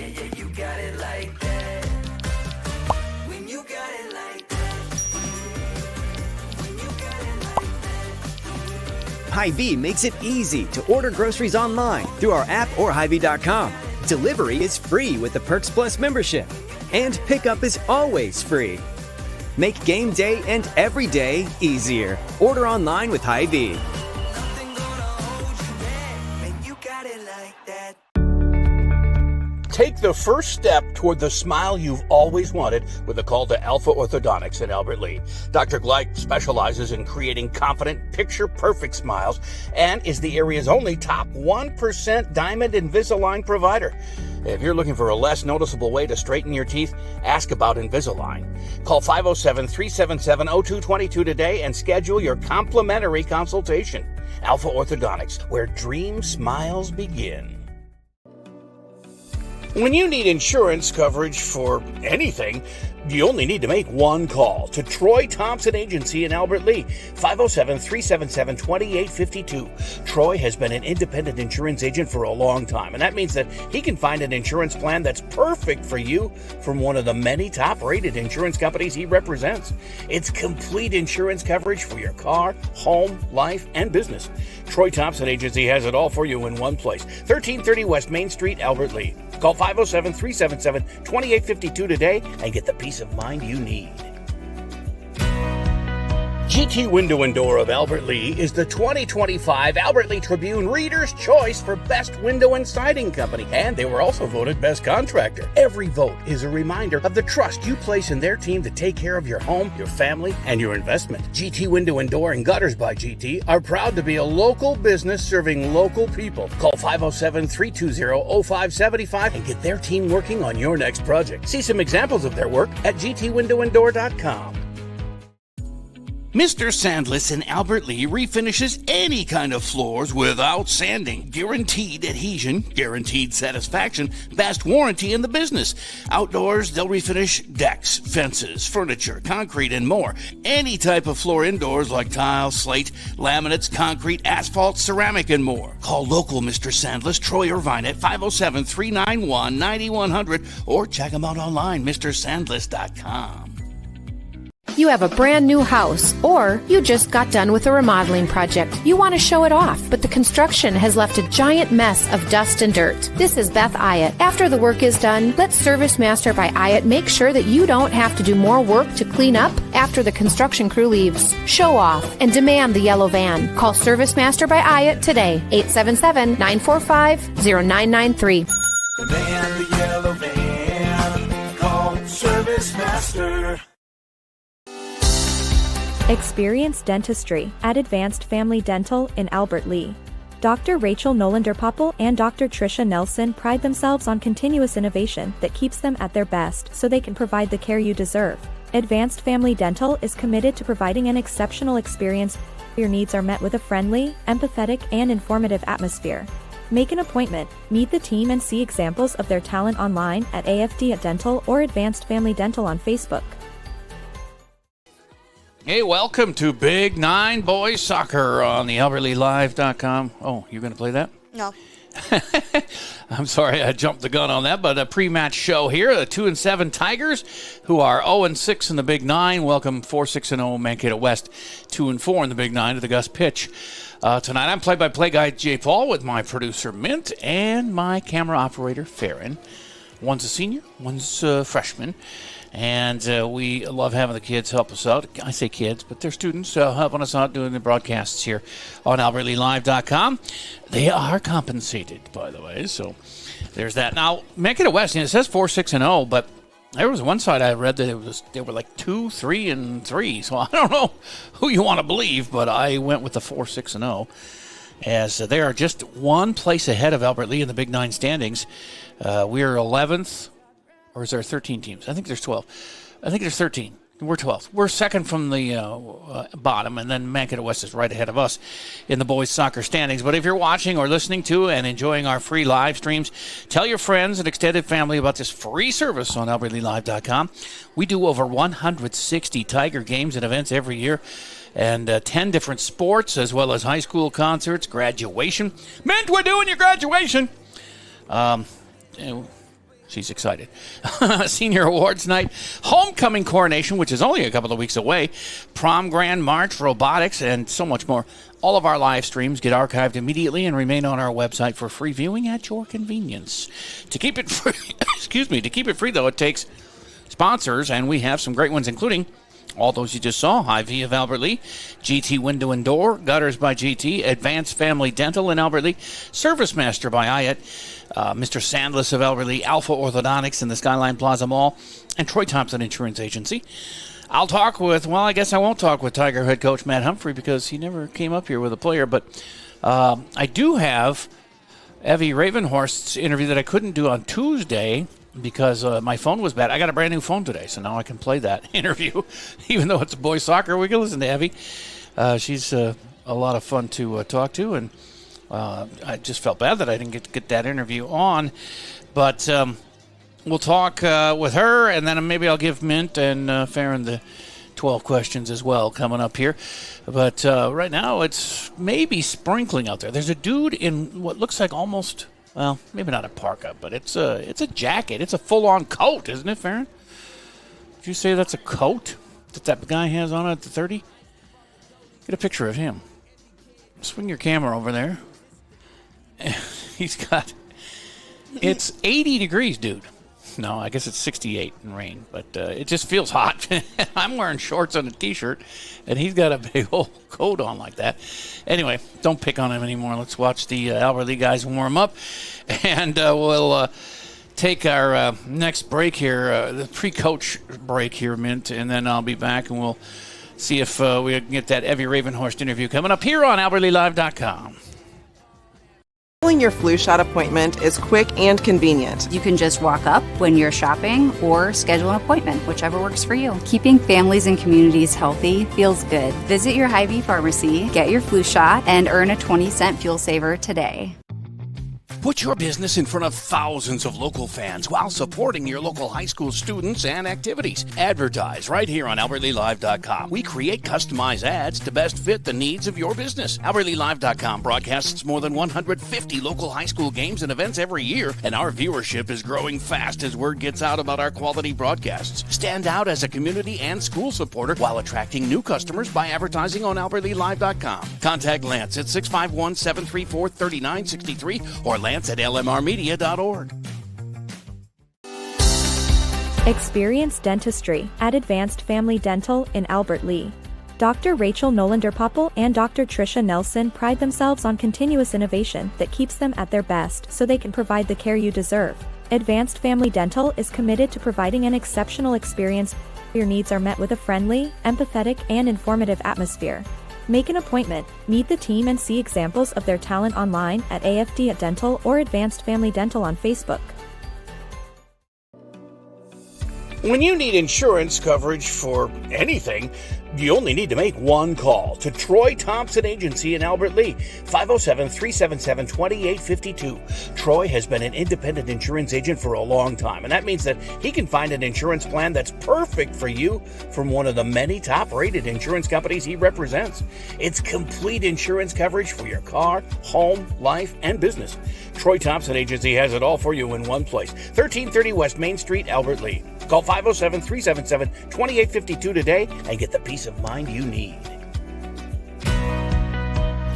yeah, you got it like that. When you got it like that. When you got it like that. Hy-Vee makes it easy to order groceries online through our app or Hy-Vee.com. Delivery is free with the Perks Plus membership. And pickup is always free. Make game day and every day easier. Order online with Hy-Vee. Nothing gonna hold you back. When you got it like that. Take the first step toward the smile you've always wanted with a call to Alpha Orthodontics in Albert Lea. Dr. Gleich specializes in creating confident, picture-perfect smiles and is the area's only top 1% Diamond Invisalign provider. If you're looking for a less noticeable way to straighten your teeth, ask about Invisalign. Call 507-377-0222 today and schedule your complimentary consultation. Alpha Orthodontics, where dream smiles begin. When you need insurance coverage for anything, you only need to make one call to Troy Thompson Agency in Albert Lea, 507-377-2852. Troy has been an independent insurance agent for a long time, and that means that he can find an insurance plan that's perfect for you from one of the many top-rated insurance companies he represents. It's complete insurance coverage for your car, home, life, and business. Troy Thompson Agency has it all for you in one place, 1330 West Main Street, Albert Lea. Call 507-377-2852 today and get the peace of mind you need. GT Window and Door of Albert Lea is the 2025 Albert Lea Tribune Reader's Choice for Best Window and Siding Company, and they were also voted Best Contractor. Every vote is a reminder of the trust you place in their team to take care of your home, your family, and your investment. GT Window and Door and Gutters by GT are proud to be a local business serving local people. Call 507-320-0575 and get their team working on your next project. See some examples of their work at gtwindowanddoor.com. Mr. Sandless in Albert Lea refinishes any kind of floors without sanding. Guaranteed adhesion, guaranteed satisfaction, best warranty in the business. Outdoors, they'll refinish decks, fences, furniture, concrete, and more. Any type of floor indoors like tile, slate, laminates, concrete, asphalt, ceramic, and more. Call local Mr. Sandless, Troy Irvine at 507-391-9100 or check him out online, mrsandless.com. You have a brand new house, or you just got done with a remodeling project. You want to show it off, but the construction has left a giant mess of dust and dirt. This is Beth Ayatt. After the work is done, let Service Master by Ayatt make sure that you don't have to do more work to clean up after the construction crew leaves. Show off and demand the yellow van. Call Service Master by Ayatt today, 877-945-0993. The man, the yellow van. Call Service Master. Experience dentistry at Advanced Family Dental in Albert Lea. Dr. Rachel Nolander-Popple and Dr. Tricia Nelson pride themselves on continuous innovation that keeps them at their best so they can provide the care you deserve. Advanced Family Dental is committed to providing an exceptional experience. Your needs are met with a friendly, empathetic, and informative atmosphere. Make an appointment, meet the team, and see examples of their talent online at AFD Dental or Advanced Family Dental on Facebook. Hey, welcome to Big Nine Boys Soccer on the AlbertLeeLive.com. Oh, you're going to play that? No. I'm sorry I jumped the gun on that, but a pre-match show here. The 2-7 Tigers, who are 0-6 in the Big Nine, welcome 4-6-0 Mankato West, 2-4 in the Big Nine to the Gus pitch. Tonight I'm play-by-play guy Jay Paul with my producer Mint and my camera operator Farron. One's a senior, one's a freshman. And we love having the kids help us out. I say kids, but they're students helping us out doing the broadcasts here on AlbertLeeLive.com. They are compensated, by the way, so there's that. Now, Mankato West, it says 4-6-0, but there was one side I read that they were like 2-3-3. So I don't know who you want to believe, but I went with the 4-6-0 as they are just one place ahead of Albert Lea in the Big Nine standings. We're 11th. Or is there 13 teams? I think there's 12. I think there's 13. We're 12th. We're second from the bottom, and then Mankato West is right ahead of us in the boys' soccer standings. But if you're watching or listening to and enjoying our free live streams, tell your friends and extended family about this free service on AlbertLeeLive.com. We do over 160 Tiger games and events every year, and 10 different sports, as well as high school concerts, graduation. Mint, we're doing your graduation. She's excited. Senior Awards Night, Homecoming Coronation, which is only a couple of weeks away, Prom Grand March, robotics, and so much more. All of our live streams get archived immediately and remain on our website for free viewing at your convenience. To keep it free, to keep it free, though, it takes sponsors, and we have some great ones, including all those you just saw: Hy-Vee of Albert Lea, GT Window and Door, Gutters by GT, Advanced Family Dental in Albert Lea, Service Master by Hyatt, Mr. Sandless of Albert Lea, Alpha Orthodontics in the Skyline Plaza Mall, and Troy Thompson Insurance Agency. I guess I won't talk with Tiger head coach Matt Humphrey because he never came up here with a player, but I do have Evie Ravenhorst's interview that I couldn't do on Tuesday because my phone was bad. I got a brand new phone today, so now I can play that interview. Even though it's boys soccer, we can listen to Evie. She's a lot of fun to talk to, and I just felt bad that I didn't get that interview on. But we'll talk with her, and then maybe I'll give Mint and Farron the 12 questions as well coming up here. But right now it's maybe sprinkling out there. There's a dude in what looks like almost... Well, maybe not a parka, but it's a jacket. It's a full-on coat, isn't it, Farron? Did you say that's a coat that guy has on at the 30? Get a picture of him. Swing your camera over there. He's got... It's 80 degrees, dude. No, I guess it's 68 in rain, but it just feels hot. I'm wearing shorts and a T-shirt, and he's got a big old coat on like that. Anyway, don't pick on him anymore. Let's watch the Albert Lea guys warm up, and we'll take our next break here, the pre-coach break here, Mint, and then I'll be back, and we'll see if we can get that Evie Ravenhorst interview coming up here on AlbertLeaLive.com. Scheduling your flu shot appointment is quick and convenient. You can just walk up when you're shopping or schedule an appointment, whichever works for you. Keeping families and communities healthy feels good. Visit your Hy-Vee pharmacy, get your flu shot, and earn a 20-cent fuel saver today. Put your business in front of thousands of local fans while supporting your local high school students and activities. Advertise right here on AlbertLeaLive.com. We create customized ads to best fit the needs of your business. AlbertLeaLive.com broadcasts more than 150 local high school games and events every year, and our viewership is growing fast as word gets out about our quality broadcasts. Stand out as a community and school supporter while attracting new customers by advertising on AlbertLeaLive.com. Contact Lance at 651-734-3963 or Lance at lmrmedia.org. Experience dentistry at Advanced Family Dental in Albert Lea. Dr. Rachel Nolander-Popple and Dr. Tricia Nelson pride themselves on continuous innovation that keeps them at their best so they can provide the care you deserve. Advanced Family Dental is committed to providing an exceptional experience. Your needs are met with a friendly, empathetic, and informative atmosphere. Make an appointment, meet the team, and see examples of their talent online at AFD at Dental or Advanced Family Dental on Facebook. When you need insurance coverage for anything, you only need to make one call to Troy Thompson Agency in Albert Lea, 507-377-2852. Troy has been an independent insurance agent for a long time, and that means that he can find an insurance plan that's perfect for you from one of the many top-rated insurance companies he represents. It's complete insurance coverage for your car, home, life, and business. Troy Thompson Agency has it all for you in one place, 1330 West Main Street, Albert Lea. Call 507-377-2852 today and get the peace of mind you need.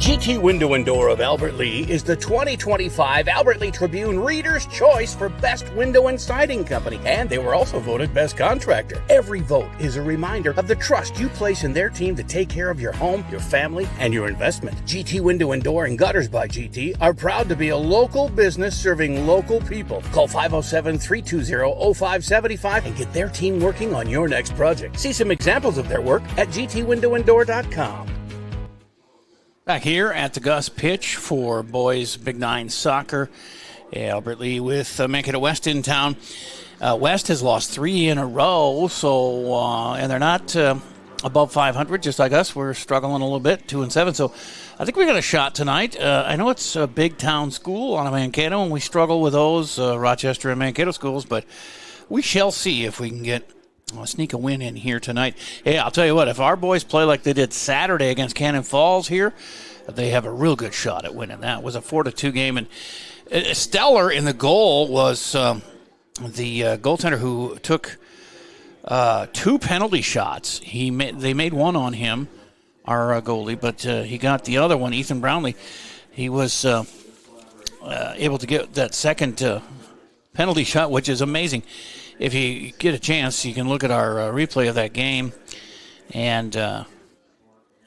GT Window and Door of Albert Lea is the 2025 Albert Lea Tribune Reader's Choice for Best Window and Siding Company, and they were also voted Best Contractor. Every vote is a reminder of the trust you place in their team to take care of your home, your family, and your investment. GT Window and Door and Gutters by GT are proud to be a local business serving local people. Call 507-320-0575 and get their team working on your next project. See some examples of their work at gtwindowanddoor.com. Back here at the Gus pitch for boys Big Nine soccer. Albert Lea with Mankato West in town. West has lost 3 in a row, so and they're not above 500, just like us. We're struggling a little bit, 2-7. So I think we got a shot tonight. I know it's a big town school on a Mankato, and we struggle with those Rochester and Mankato schools, but we shall see if we can get sneak a win in here tonight. Hey, I'll tell you what, if our boys play like they did Saturday against Cannon Falls here, they have a real good shot at winning that. It was a 4-2 game, and Stellar in the goal was the goaltender who took 2 penalty shots. They made one on him, our goalie, but he got the other one, Ethan Brownlee. He was able to get that second penalty shot, which is amazing. If you get a chance, you can look at our replay of that game. And I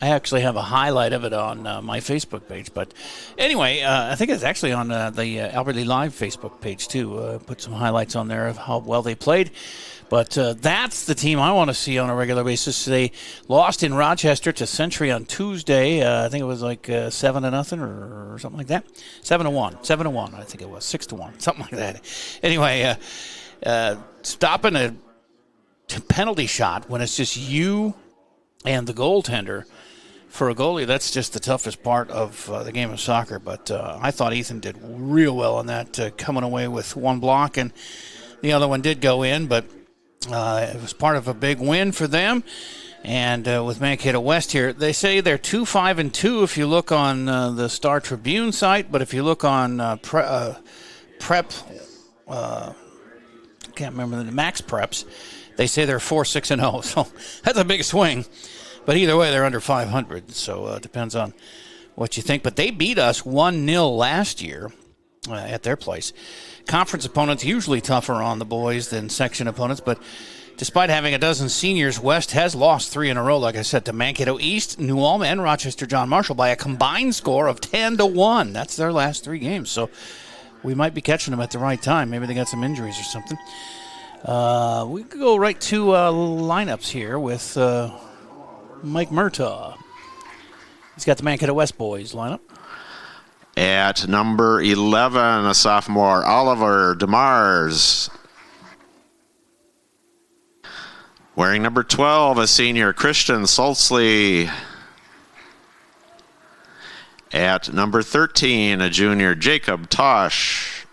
actually have a highlight of it on my Facebook page. But anyway, I think it's actually on the Albert Lee Live Facebook page, too. Put some highlights on there of how well they played. But that's the team I want to see on a regular basis. They lost in Rochester to Century on Tuesday. I think it was like 7-0 or something like that. 7-1. 7-1, I think it was. 6-1, something like that. Anyway, stopping a penalty shot when it's just you and the goaltender for a goalie, that's just the toughest part of the game of soccer. But I thought Ethan did real well on that, coming away with one block, and the other one did go in, but it was part of a big win for them. And with Mankato West here, they say they're 2-5-2 if you look on the Star Tribune site, but if you look on Prep, can't remember the Max Preps, they say they're 4-6-0. So that's a big swing. But either way, they're under 500. So it depends on what you think. But they beat us 1-0 last year at their place. Conference opponents usually tougher on the boys than section opponents, but despite having a dozen seniors, West has lost 3 in a row, like I said, to Mankato East, New Ulm, and Rochester John Marshall by a combined score of 10-1. That's their last 3 games, so we might be catching them at the right time. Maybe they got some injuries or something. We could go right to lineups here with Mike Murtaugh. He's got the Mankato West boys lineup. At number 11, a sophomore, Oliver DeMars. Wearing number 12, a senior, Christian Solsley. At number 13, a junior, Jacob Tosh.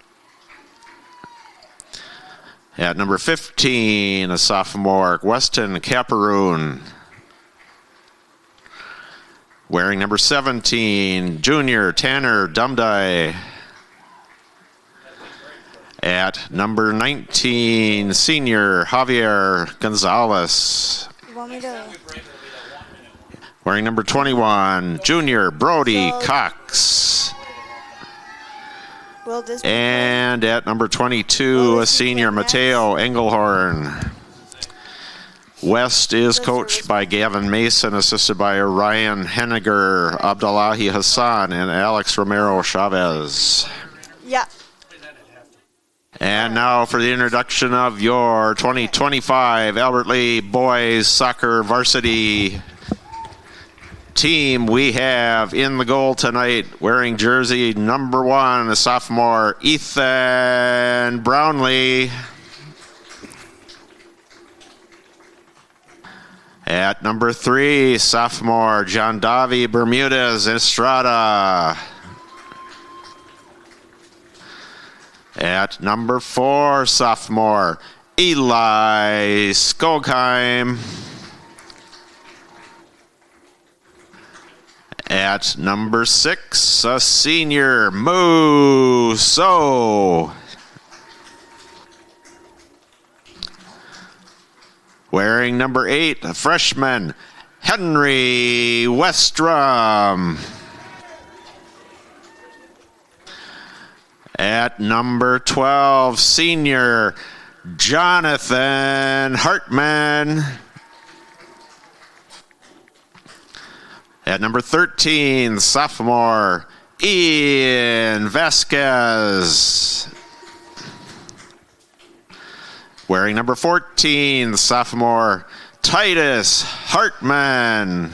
At number 15, a sophomore, Weston Caparoon. Wearing number 17, junior Tanner Dumdai. At number 19, senior Javier Gonzalez. Wearing number 21, junior Brody Cox. And at number 22, a senior Mateo Engelhorn. West is coached by Gavin Mason, assisted by Ryan Henniger, Abdullahi Hassan, and Alex Romero Chavez. Yeah. And now for the introduction of your 2025 Albert Lee Boys Soccer Varsity team. We have in the goal tonight, wearing jersey number 1, a sophomore Ethan Brownlee. At number 3, sophomore John Davi Bermudez Estrada. At number 4, sophomore Eli Skogheim. At number 6, a senior Muso. Wearing number 8, a freshman, Henry Westrom. At number 12, senior, Jonathan Hartman. At number 13, sophomore, Ian Vasquez. Wearing number 14, sophomore, Titus Hartman.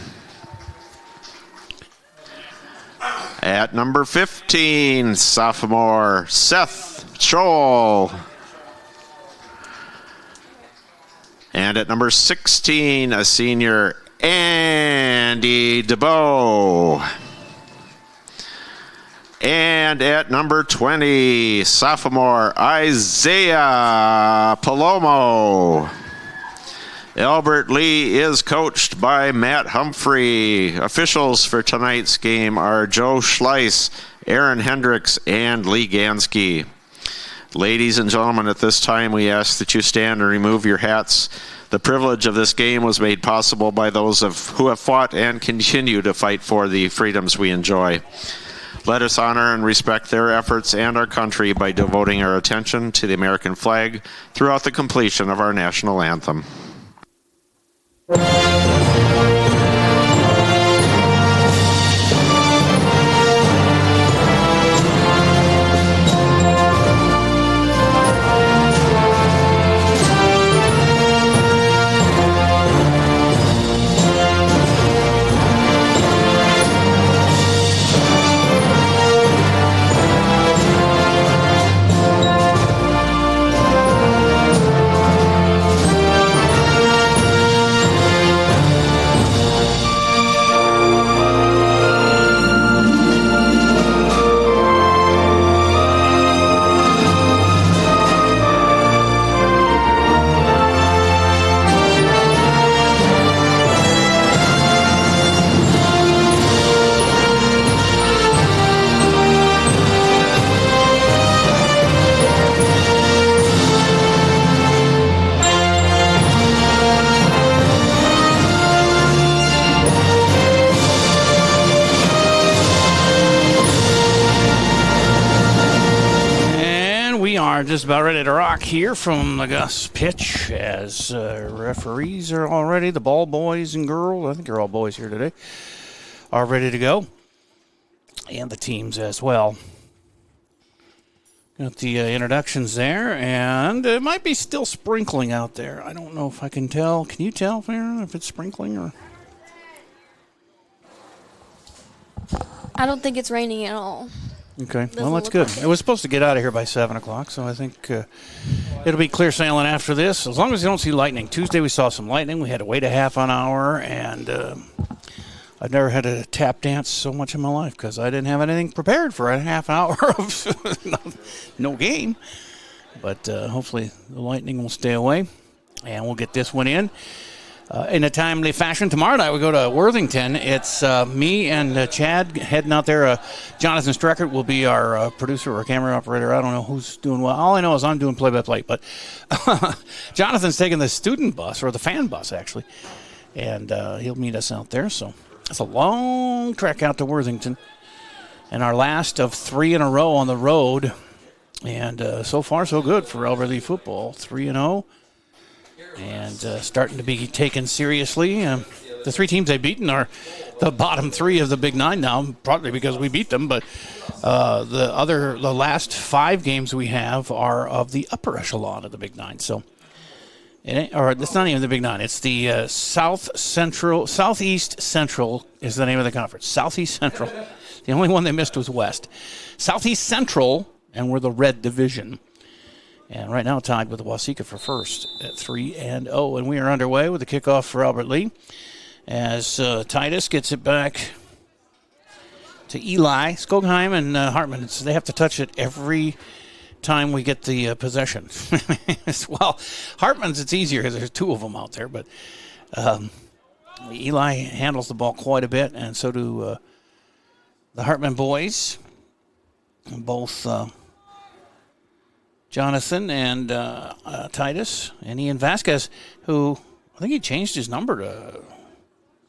At number 15, sophomore, Seth Scholl. And at number 16, a senior, Andy DeBow. And at number 20, sophomore Isaiah Palomo. Albert Lee is coached by Matt Humphrey. Officials for tonight's game are Joe Schleiss, Aaron Hendricks, and Lee Gansky. Ladies and gentlemen, at this time we ask that you stand and remove your hats. The privilege of this game was made possible by those who have fought and continue to fight for the freedoms we enjoy. Let us honor and respect their efforts and our country by devoting our attention to the American flag throughout the completion of our national anthem. Just about ready to rock here from the Gus pitch as referees are all ready. The ball boys and girls, I think they're all boys here today, are ready to go. And the teams as well. Got the introductions there, and it might be still sprinkling out there. I don't know if I can tell. Can you tell, Farron, if it's sprinkling or? I don't think it's raining at all. Okay, well, that's good. It was supposed to get out of here by 7 o'clock, so I think it'll be clear sailing after this, as long as you don't see lightning. Tuesday we saw some lightning. We had to wait a half an hour, and I've never had to tap dance so much in my life because I didn't have anything prepared for a half hour of no game. But hopefully the lightning will stay away, and we'll get this one in a timely fashion. Tomorrow night we go to Worthington. It's me and Chad heading out there. Jonathan Streckert will be our producer or camera operator. I don't know who's doing what. All I know is I'm doing play-by-play. But Jonathan's taking the student bus, or the fan bus, actually. And he'll meet us out there. So it's a long trek out to Worthington. And our last of 3 in a row on the road. And so far, so good for Albert Lee football. 3-0. And starting to be taken seriously. The 3 teams they've beaten are the bottom 3 of the Big Nine now, probably because we beat them. But the last 5 games we have are of the upper echelon of the Big Nine. So, it's not even the Big Nine. It's the Southeast Central is the name of the conference. Southeast Central. The only one they missed was West. Southeast Central, and we're the red division. And right now tied with the Waseca for first at 3-0. And we are underway with the kickoff for Albert Lee as Titus gets it back to Eli. Skogheim and Hartman, they have to touch it every time we get the possession. Well, Hartman's, it's easier because there's 2 of them out there. But Eli handles the ball quite a bit, and so do the Hartman boys. Both Jonathan and Titus, and Ian Vasquez, who I think he changed his number to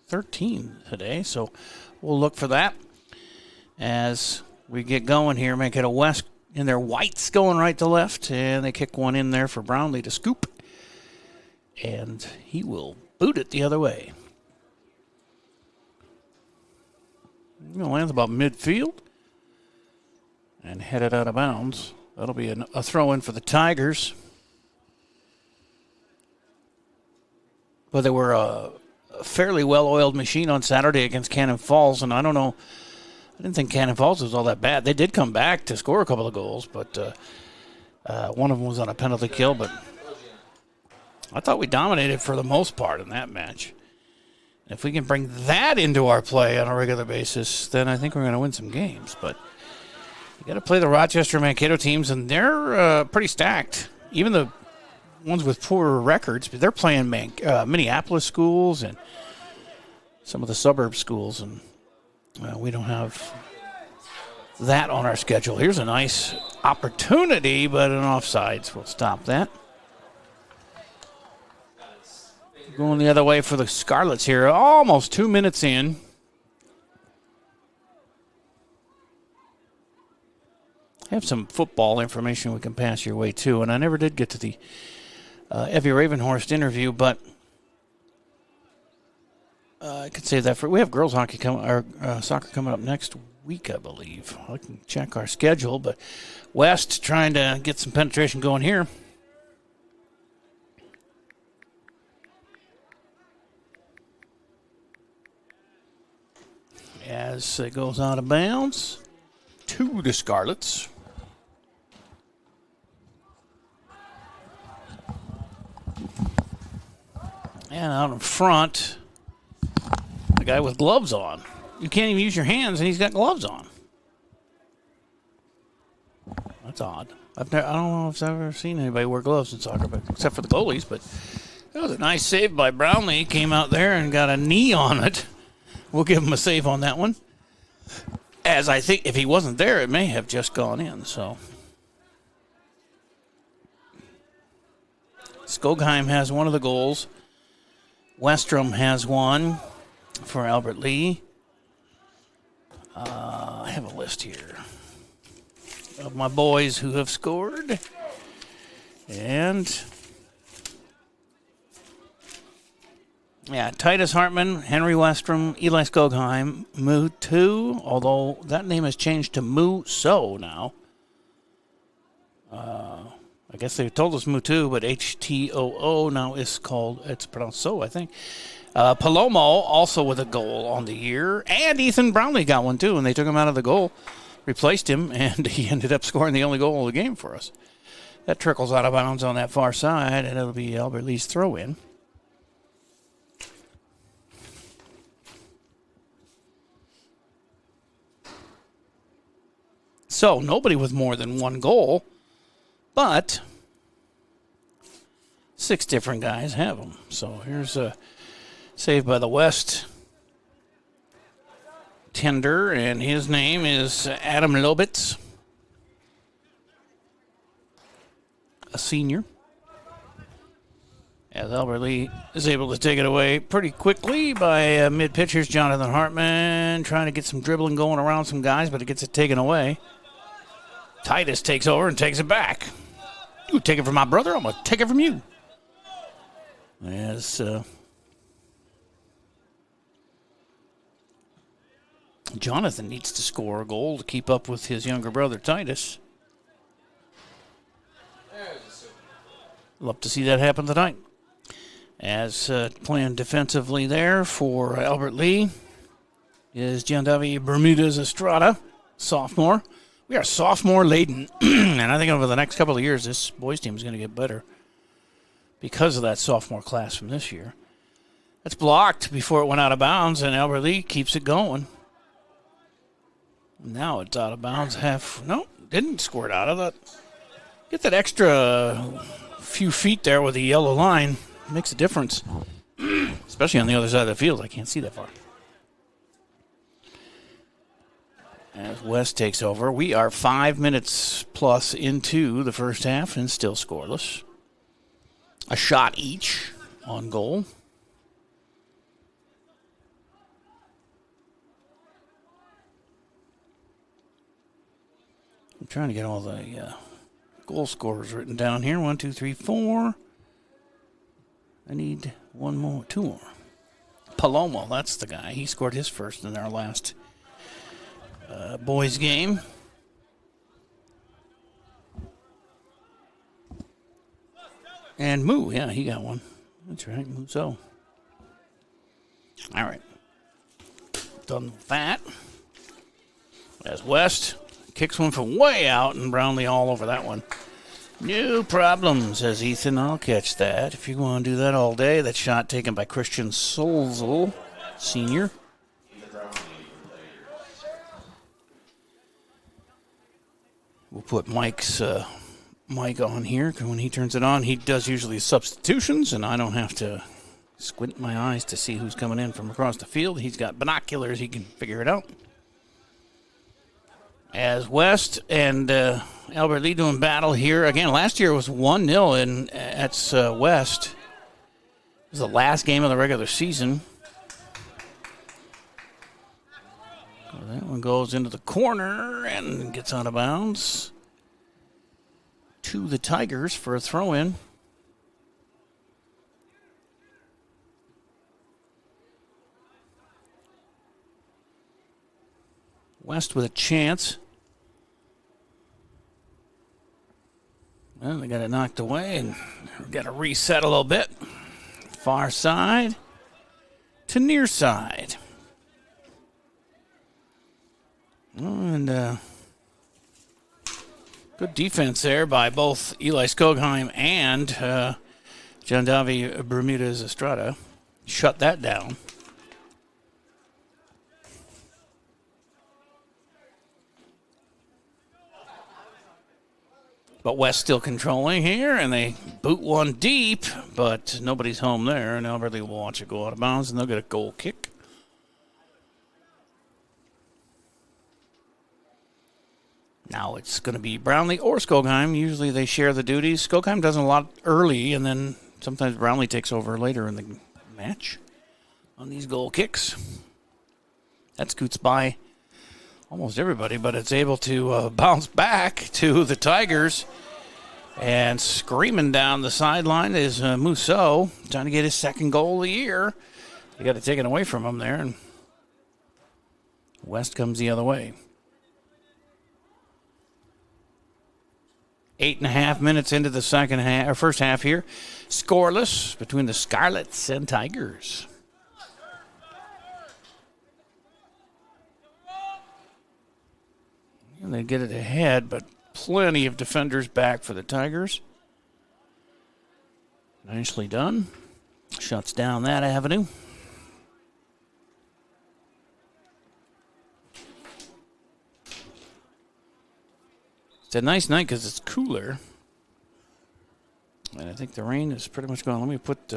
13 today, so we'll look for that as we get going here. Mankato West in their whites going right to left, and they kick one in there for Brownlee to scoop, and he will boot it the other way. It lands about midfield and headed out of bounds. That'll be a throw-in for the Tigers. But they were a fairly well-oiled machine on Saturday against Cannon Falls, and I don't know, I didn't think Cannon Falls was all that bad. They did come back to score a couple of goals, but one of them was on a penalty kill, but I thought we dominated for the most part in that match. And if we can bring that into our play on a regular basis, then I think we're going to win some games, but you got to play the Rochester Mankato teams, and they're pretty stacked. Even the ones with poorer records, but they're playing Minneapolis schools and some of the suburb schools, and we don't have that on our schedule. Here's a nice opportunity, but an offsides. We'll stop that. Going the other way for the Scarlets here. Almost 2 minutes in. I have some football information we can pass your way, too. And I never did get to the Evie Ravenhorst interview, but I could save that for. We have girls hockey soccer coming up next week, I believe. I can check our schedule, but West trying to get some penetration going here. As it goes out of bounds to the Scarlets. And out in front, the guy with gloves on. You can't even use your hands, and he's got gloves on. That's odd. I don't know if I've ever seen anybody wear gloves in soccer, but except for the goalies. But that was a nice save by Brownlee. Came out there and got a knee on it. We'll give him a save on that one. As I think if he wasn't there, it may have just gone in. So Skogheim has one of the goals. Westrom has one for Albert Lee. I have a list here of my boys who have scored. And yeah, Titus Hartman, Henry Westrom, Eli Skogheim, Mutu, although that name has changed to Muso now. I guess they told us Mutu, but Htoo now is called, it's pronounced so, I think. Palomo also with a goal on the year, and Ethan Brownlee got one too, and they took him out of the goal, replaced him, and he ended up scoring the only goal of the game for us. That trickles out of bounds on that far side, and it'll be Albert Lee's throw-in. So nobody with more than one goal, but 6 different guys have them. So here's a save by the West tender, and his name is Adam Lobitz, a senior. As Albert Lee is able to take it away pretty quickly by mid-pitchers Jonathan Hartman, trying to get some dribbling going around some guys, but it gets it taken away. Titus takes over and takes it back. You take it from my brother, I'm going to take it from you. As Jonathan needs to score a goal to keep up with his younger brother, Titus. Love to see that happen tonight. As playing defensively there for Albert Lee is Giandavi Bermudez Estrada, sophomore. We are sophomore laden, and I think over the next couple of years, this boys team is going to get better because of that sophomore class from this year. That's blocked before it went out of bounds, and Albert Lee keeps it going. Now it's out of bounds. Didn't squirt out of that. Get that extra few feet there with the yellow line. Makes a difference, especially on the other side of the field. I can't see that far. As West takes over, we are 5 minutes plus into the first half and still scoreless. A shot each on goal. I'm trying to get all the goal scorers written down here. 1, 2, 3, 4. I need two more. Palomo, that's the guy. He scored his first in our last boys game. And Moo, yeah, he got one. That's right, Muso. All right. Done with that. As West kicks one from way out, and Brownlee all over that one. No problem, says Ethan. I'll catch that. If you want to do that all day, that shot taken by Christian Solzel, senior. We'll put Mike's mic on here, because when he turns it on, he does usually substitutions, and I don't have to squint my eyes to see who's coming in from across the field. He's got binoculars. He can figure it out. As West and Albert Lee doing battle here. Again, last year was 1-0 at West. It was the last game of the regular season. That one goes into the corner and gets out of bounds to the Tigers for a throw-in. West with a chance. Well, they got it knocked away and got to reset a little bit. Far side to near side. And good defense there by both Eli Skogheim and John Davi Bermudez Estrada. Shut that down. But West still controlling here, and they boot one deep, but nobody's home there, and Albert Lee will watch it go out of bounds, and they'll get a goal kick. Now it's going to be Brownlee or Skogheim. Usually they share the duties. Skogheim does a lot early, and then sometimes Brownlee takes over later in the match on these goal kicks. That scoots by almost everybody, but it's able to bounce back to the Tigers. And screaming down the sideline is Mousseau, trying to get his second goal of the year. They got it taken away from him there, and West comes the other way. 8.5 minutes into the second half, or first half here. Scoreless between the Scarlets and Tigers. And they get it ahead, but plenty of defenders back for the Tigers. Nicely done. Shuts down that avenue. It's a nice night because it's cooler. And I think the rain is pretty much gone. Let me put,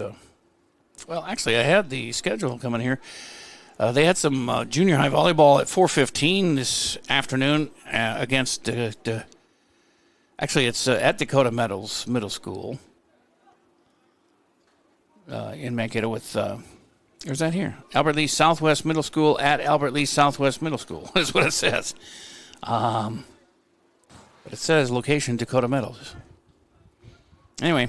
well, actually, I had the schedule coming here. They had some junior high volleyball at 4:15 this afternoon against, actually, it's at Dakota Meadows Middle School in Mankato with, where's that here? Albert Lee Southwest Middle School at Albert Lee Southwest Middle School is what it says. But it says location Dakota Meadows. Anyway,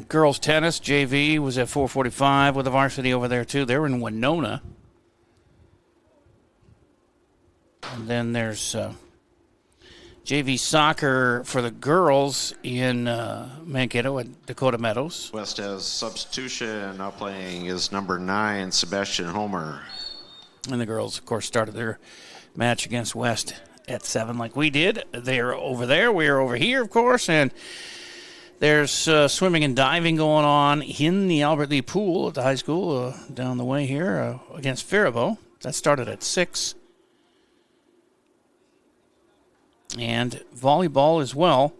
girls tennis, JV, was at 4:45 with the varsity over there, too. They're in Winona. And then there's JV soccer for the girls in Mankato at Dakota Meadows. West has substitution. Now playing is number 9, Sebastian Homer. And the girls, of course, started their match against West at 7 like we did. They're over there. We're over here, of course. And there's swimming and diving going on in the Albert Lee pool at the high school down the way here against Faribault. That started at 6. And volleyball as well.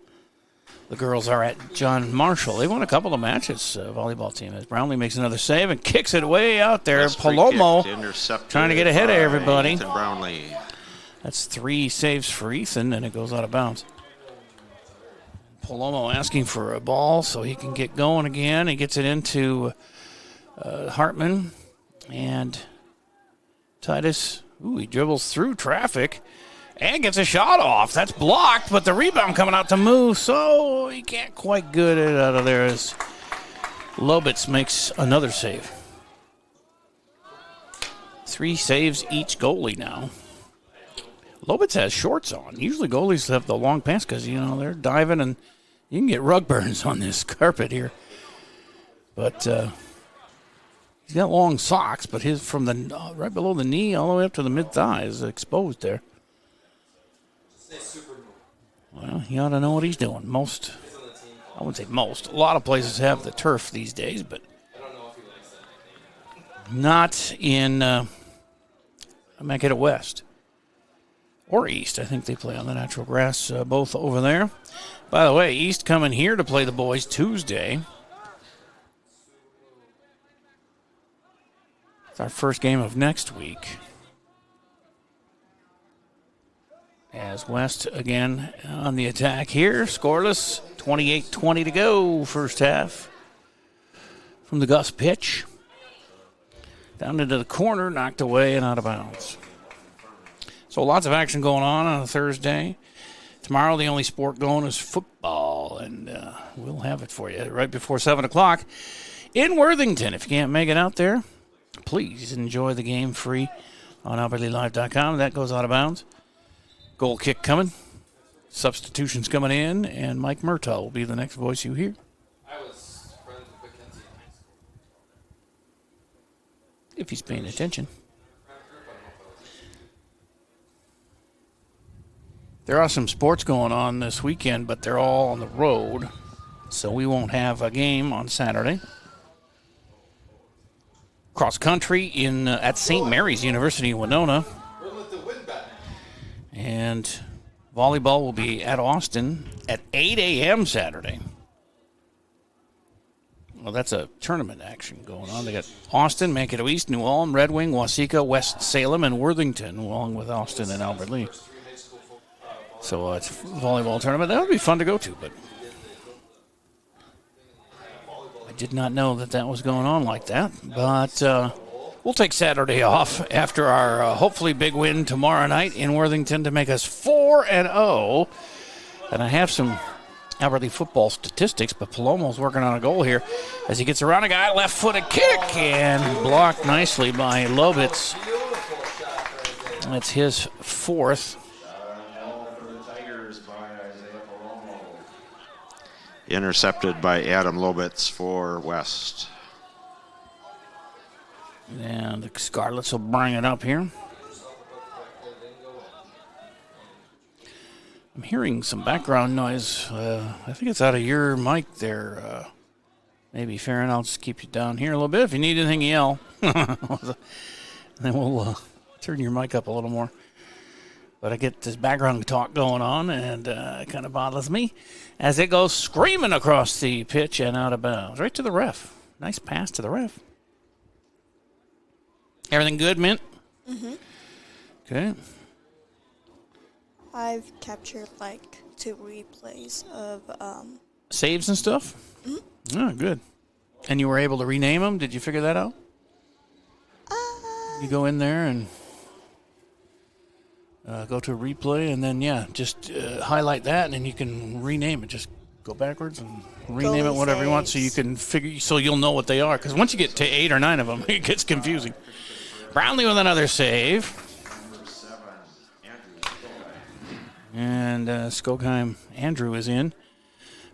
The girls are at John Marshall. They won a couple of matches, volleyball team. As Brownlee makes another save and kicks it way out there. That's Palomo trying to get ahead of everybody. Ethan Brownlee. That's 3 saves for Ethan, and it goes out of bounds. Palomo asking for a ball so he can get going again. He gets it into Hartman. And Titus, he dribbles through traffic and gets a shot off. That's blocked, but the rebound coming out to Moose, so he can't quite get it out of there as Lobitz makes another save. 3 saves each goalie now. Lobitz has shorts on. Usually goalies have the long pants because, they're diving and you can get rug burns on this carpet here. But he's got long socks, but his from the right below the knee all the way up to the mid-thigh is exposed there. Well, he ought to know what he's doing. I wouldn't say most. A lot of places have the turf these days, but not in Mankato West or East. I think they play on the natural grass, both over there. By the way, East coming here to play the boys Tuesday. It's our first game of next week. As West again on the attack here. Scoreless, 28-20 to go, first half. From the Gus pitch. Down into the corner, knocked away and out of bounds. So lots of action going on a Thursday. Tomorrow the only sport going is football, and we'll have it for you right before 7 o'clock in Worthington. If you can't make it out there, please enjoy the game free on AlbertlyLive.com. That goes out of bounds. Goal kick coming. Substitutions coming in, and Mike Murtaugh will be the next voice you hear. If he's paying attention. There are some sports going on this weekend, but they're all on the road, so we won't have a game on Saturday. Cross country at St. Mary's University in Winona. And volleyball will be at Austin at 8 a.m. Saturday. Well, that's a tournament action going on. They got Austin, Mankato East, New Ulm, Red Wing, Waseca, West Salem, and Worthington, along with Austin and Albert Lee. So it's a volleyball tournament. That would be fun to go to, but I did not know that was going on like that. But we'll take Saturday off after our hopefully big win tomorrow night in Worthington to make us 4-0. And I have some Albert Lee football statistics, but Palomo's working on a goal here as he gets around a guy, left-footed kick, and blocked nicely by Lobitz. That's his fourth. Intercepted by Adam Lobitz for West. And the Scarlets will bring it up here. I'm hearing some background noise. I think it's out of your mic there. Maybe, Farron. I'll just keep you down here a little bit. If you need anything, yell. Then we'll turn your mic up a little more. But I get this background talk going on, and it kind of bothers me as it goes screaming across the pitch and out of bounds. Right to the ref. Nice pass to the ref. Everything good, Mint? Mm-hmm. Okay. I've captured like 2 replays of saves and stuff? Mm-hmm. Oh, good. And you were able to rename them? Did you figure that out? You go in there and go to a replay, and then, just highlight that, and then you can rename it. Just go backwards and rename it whatever you want so you can figure, so you'll know what they are. Because once you get to 8 or 9 of them, it gets confusing. Brownlee with another save. And Skogheim Andrew is in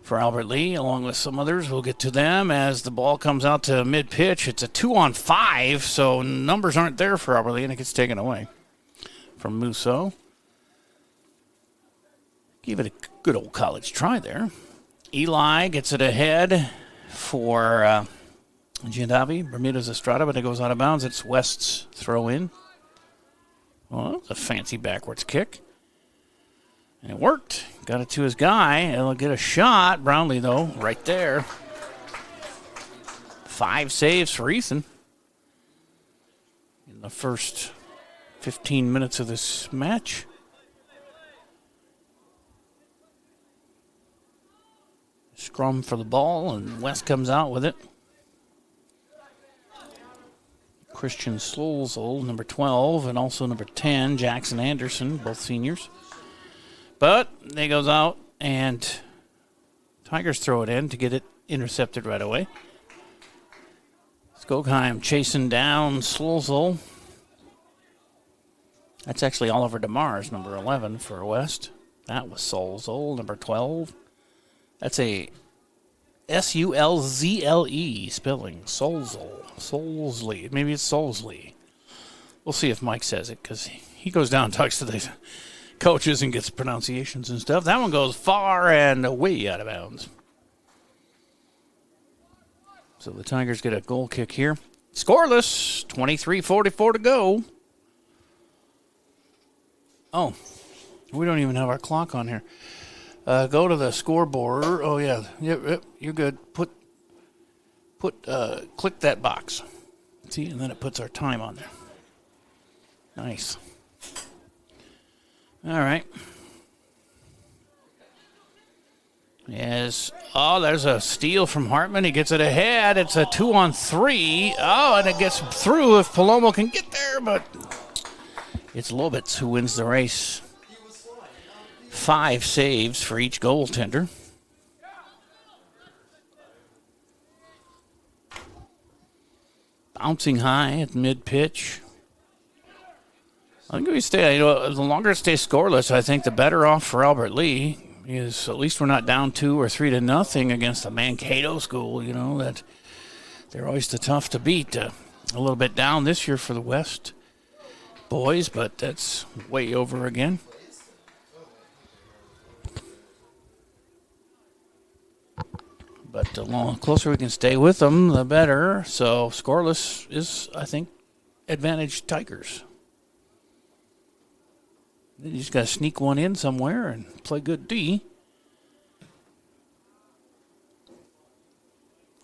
for Albert Lee, along with some others. We'll get to them as the ball comes out to mid-pitch. It's a 2-on-5, so numbers aren't there for Albert Lee, and it gets taken away from Musso. Give it a good old college try there. Eli gets it ahead for Giandavi. Bermudez Estrada, but it goes out of bounds. It's West's throw in. Well, it's a fancy backwards kick. And it worked. Got it to his guy. He'll get a shot. Brownlee, though, right there. 5 saves for Ethan in the first 15 minutes of this match. Scrum for the ball, and West comes out with it. Christian Slolzel, number 12, and also number 10, Jackson Anderson, both seniors. But they goes out, and Tigers throw it in to get it intercepted right away. Skogheim chasing down Slolzel. That's actually Oliver DeMars, number 11 for West. That was Solzle, number 12. That's a Sulzle spelling. Solzle. Maybe it's Solzle. We'll see if Mike says it, because he goes down and talks to the coaches and gets pronunciations and stuff. That one goes far and way out of bounds. So the Tigers get a goal kick here. Scoreless, 23:44 to go. Oh, we don't even have our clock on here. Go to the scoreboard. Oh, yeah. Yep, you're good. Click that box. See, and then it puts our time on there. Nice. All right. There's a steal from Hartman. He gets it ahead. It's a 2-on-3. And it gets through if Palomo can get there, but it's Lobitz who wins the race. 5 saves for each goaltender. Bouncing high at mid-pitch. I think if we stay, the longer it stays scoreless, I think the better off for Albert Lee. Is at least we're not down 2 or 3-0 against the Mankato school, that they're always tough to beat. A little bit down this year for the West boys, but that's way over again. But the closer we can stay with them, the better. So scoreless is, I think, advantage Tigers. You just got to sneak one in somewhere and play good D.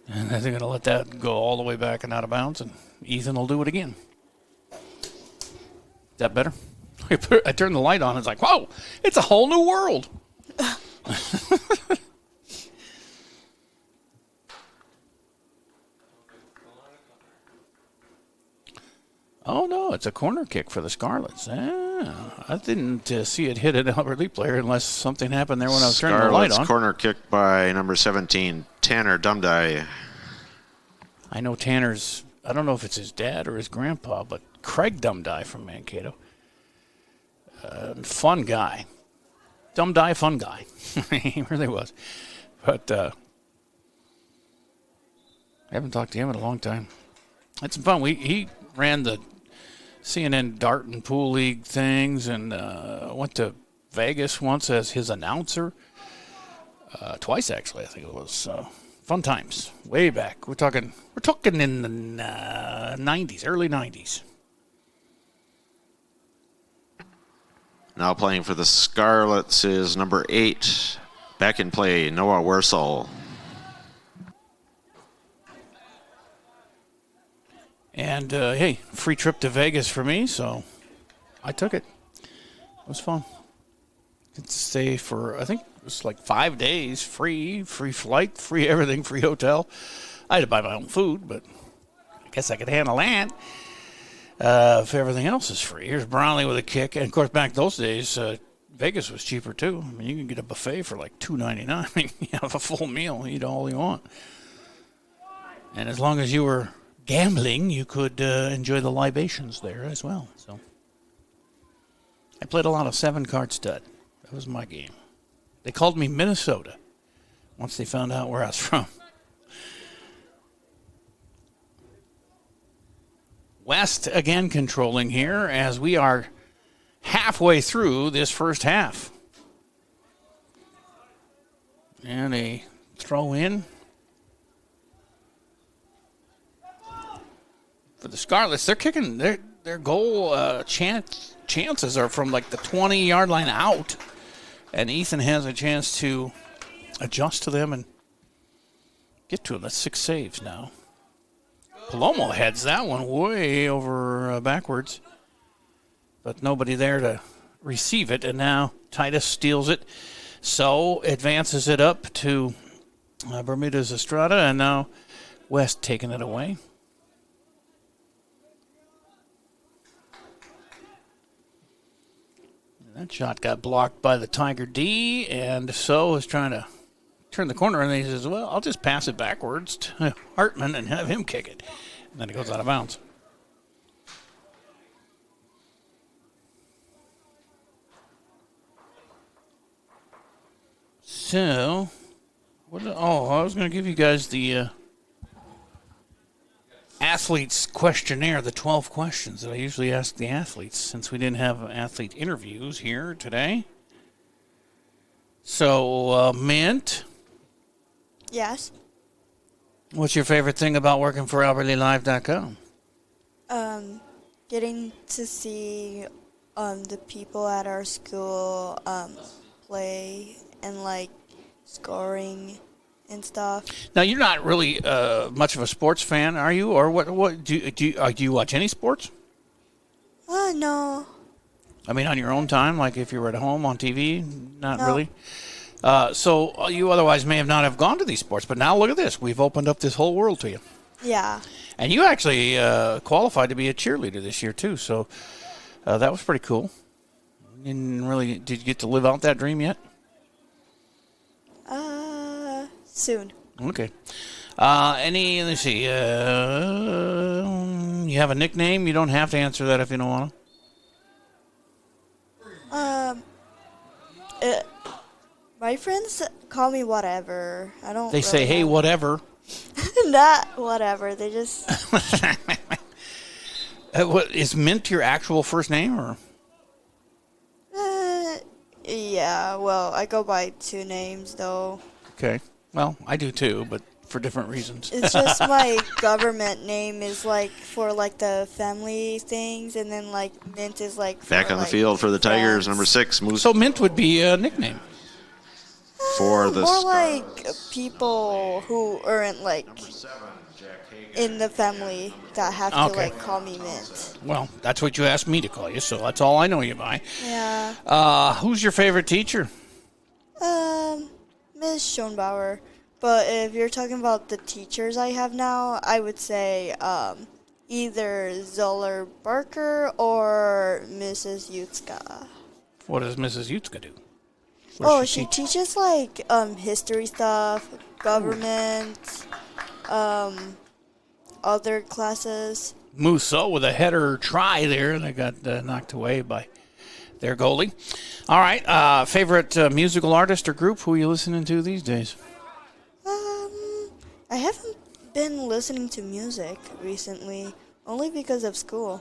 And I think I'm going to let that go all the way back and out of bounds, and Ethan will do it again. Is that better? I turned the light on. It's like, whoa, it's a whole new world. Oh, no, it's a corner kick for the Scarlets. I didn't see it hit an Albert Lee player unless something happened there when I was turning the light on. Corner kick by number 17, Tanner Dumdye. I know Tanner's, I don't know if it's his dad or his grandpa, but Craig Dumdye from Mankato. Fun guy. Dumdye, fun guy. He really was. But I haven't talked to him in a long time. Had some fun. He ran the CNN Dart and Pool League things and went to Vegas once as his announcer. Twice, actually, I think it was. Fun times. Way back. We're talking in the 90s, early 90s. Now playing for the Scarlets is number 8. Back in play, Noah Wersel. And, hey, free trip to Vegas for me, so I took it. It was fun. Get to stay for, I think it was like 5 days, free flight, free everything, free hotel. I had to buy my own food, but I guess I could handle that. If everything else is free. Here's Brownlee with a kick. And, of course, back those days, Vegas was cheaper, too. I mean, you can get a buffet for like $2.99. You have a full meal, eat all you want. And as long as you were gambling, you could enjoy the libations there as well. So I played a lot of 7-card stud. That was my game. They called me Minnesota once they found out where I was from. West again controlling here as we are halfway through this first half. And a throw in for the Scarlets. They're kicking their goal chances are from like the 20-yard line out. And Ethan has a chance to adjust to them and get to them. That's 6 saves now. Palomo heads that one way over backwards. But nobody there to receive it. And now Titus steals it. So advances it up to Bermudez Estrada. And now West taking it away. That shot got blocked by the Tiger D, and So is trying to turn the corner, and he says, well, I'll just pass it backwards to Hartman and have him kick it. And then it goes out of bounds. So, I was going to give you guys the athletes questionnaire, the 12 questions that I usually ask the athletes, since we didn't have athlete interviews here today. So, Mint. Yes. What's your favorite thing about working for AlbertLeeLive.com? Getting to see the people at our school play and like scoring and stuff. Now, you're not really much of a sports fan, are you? Or what do you watch any sports? No. I mean, on your own time, like if you were at home on TV? Not No. really? So you otherwise may have not have gone to these sports, but now look at this. We've opened up this whole world to you. Yeah. And you actually qualified to be a cheerleader this year, too. So that was pretty cool. Did you get to live out that dream yet? Soon. Okay. Let's see. You have a nickname? You don't have to answer that if you don't want to. My friends call me whatever. I don't. They say, "Hey, whatever." Not whatever. They just. What is Mint your actual first name, or? Yeah. Well, I go by 2 names though. Okay. Well, I do too, but for different reasons. It's just my government name is like for like the family things, and then like Mint is like for, Back on the field for the Tigers, number 6. Moose. So Mint would be a nickname. For the more like people who aren't like in the family that have to like call me Mint. Well, that's what you asked me to call you, so that's all I know you by. Yeah. Who's your favorite teacher? Miss Schoenbauer. But if you're talking about the teachers I have now, I would say either Zoller Barker or Mrs. Yutzka. What does Mrs. Yutzka do? She teaches like history stuff, government, other classes. Musso with a header try there. They got knocked away by their goalie. All right. Favorite musical artist or group? Who are you listening to these days? I haven't been listening to music recently, only because of school.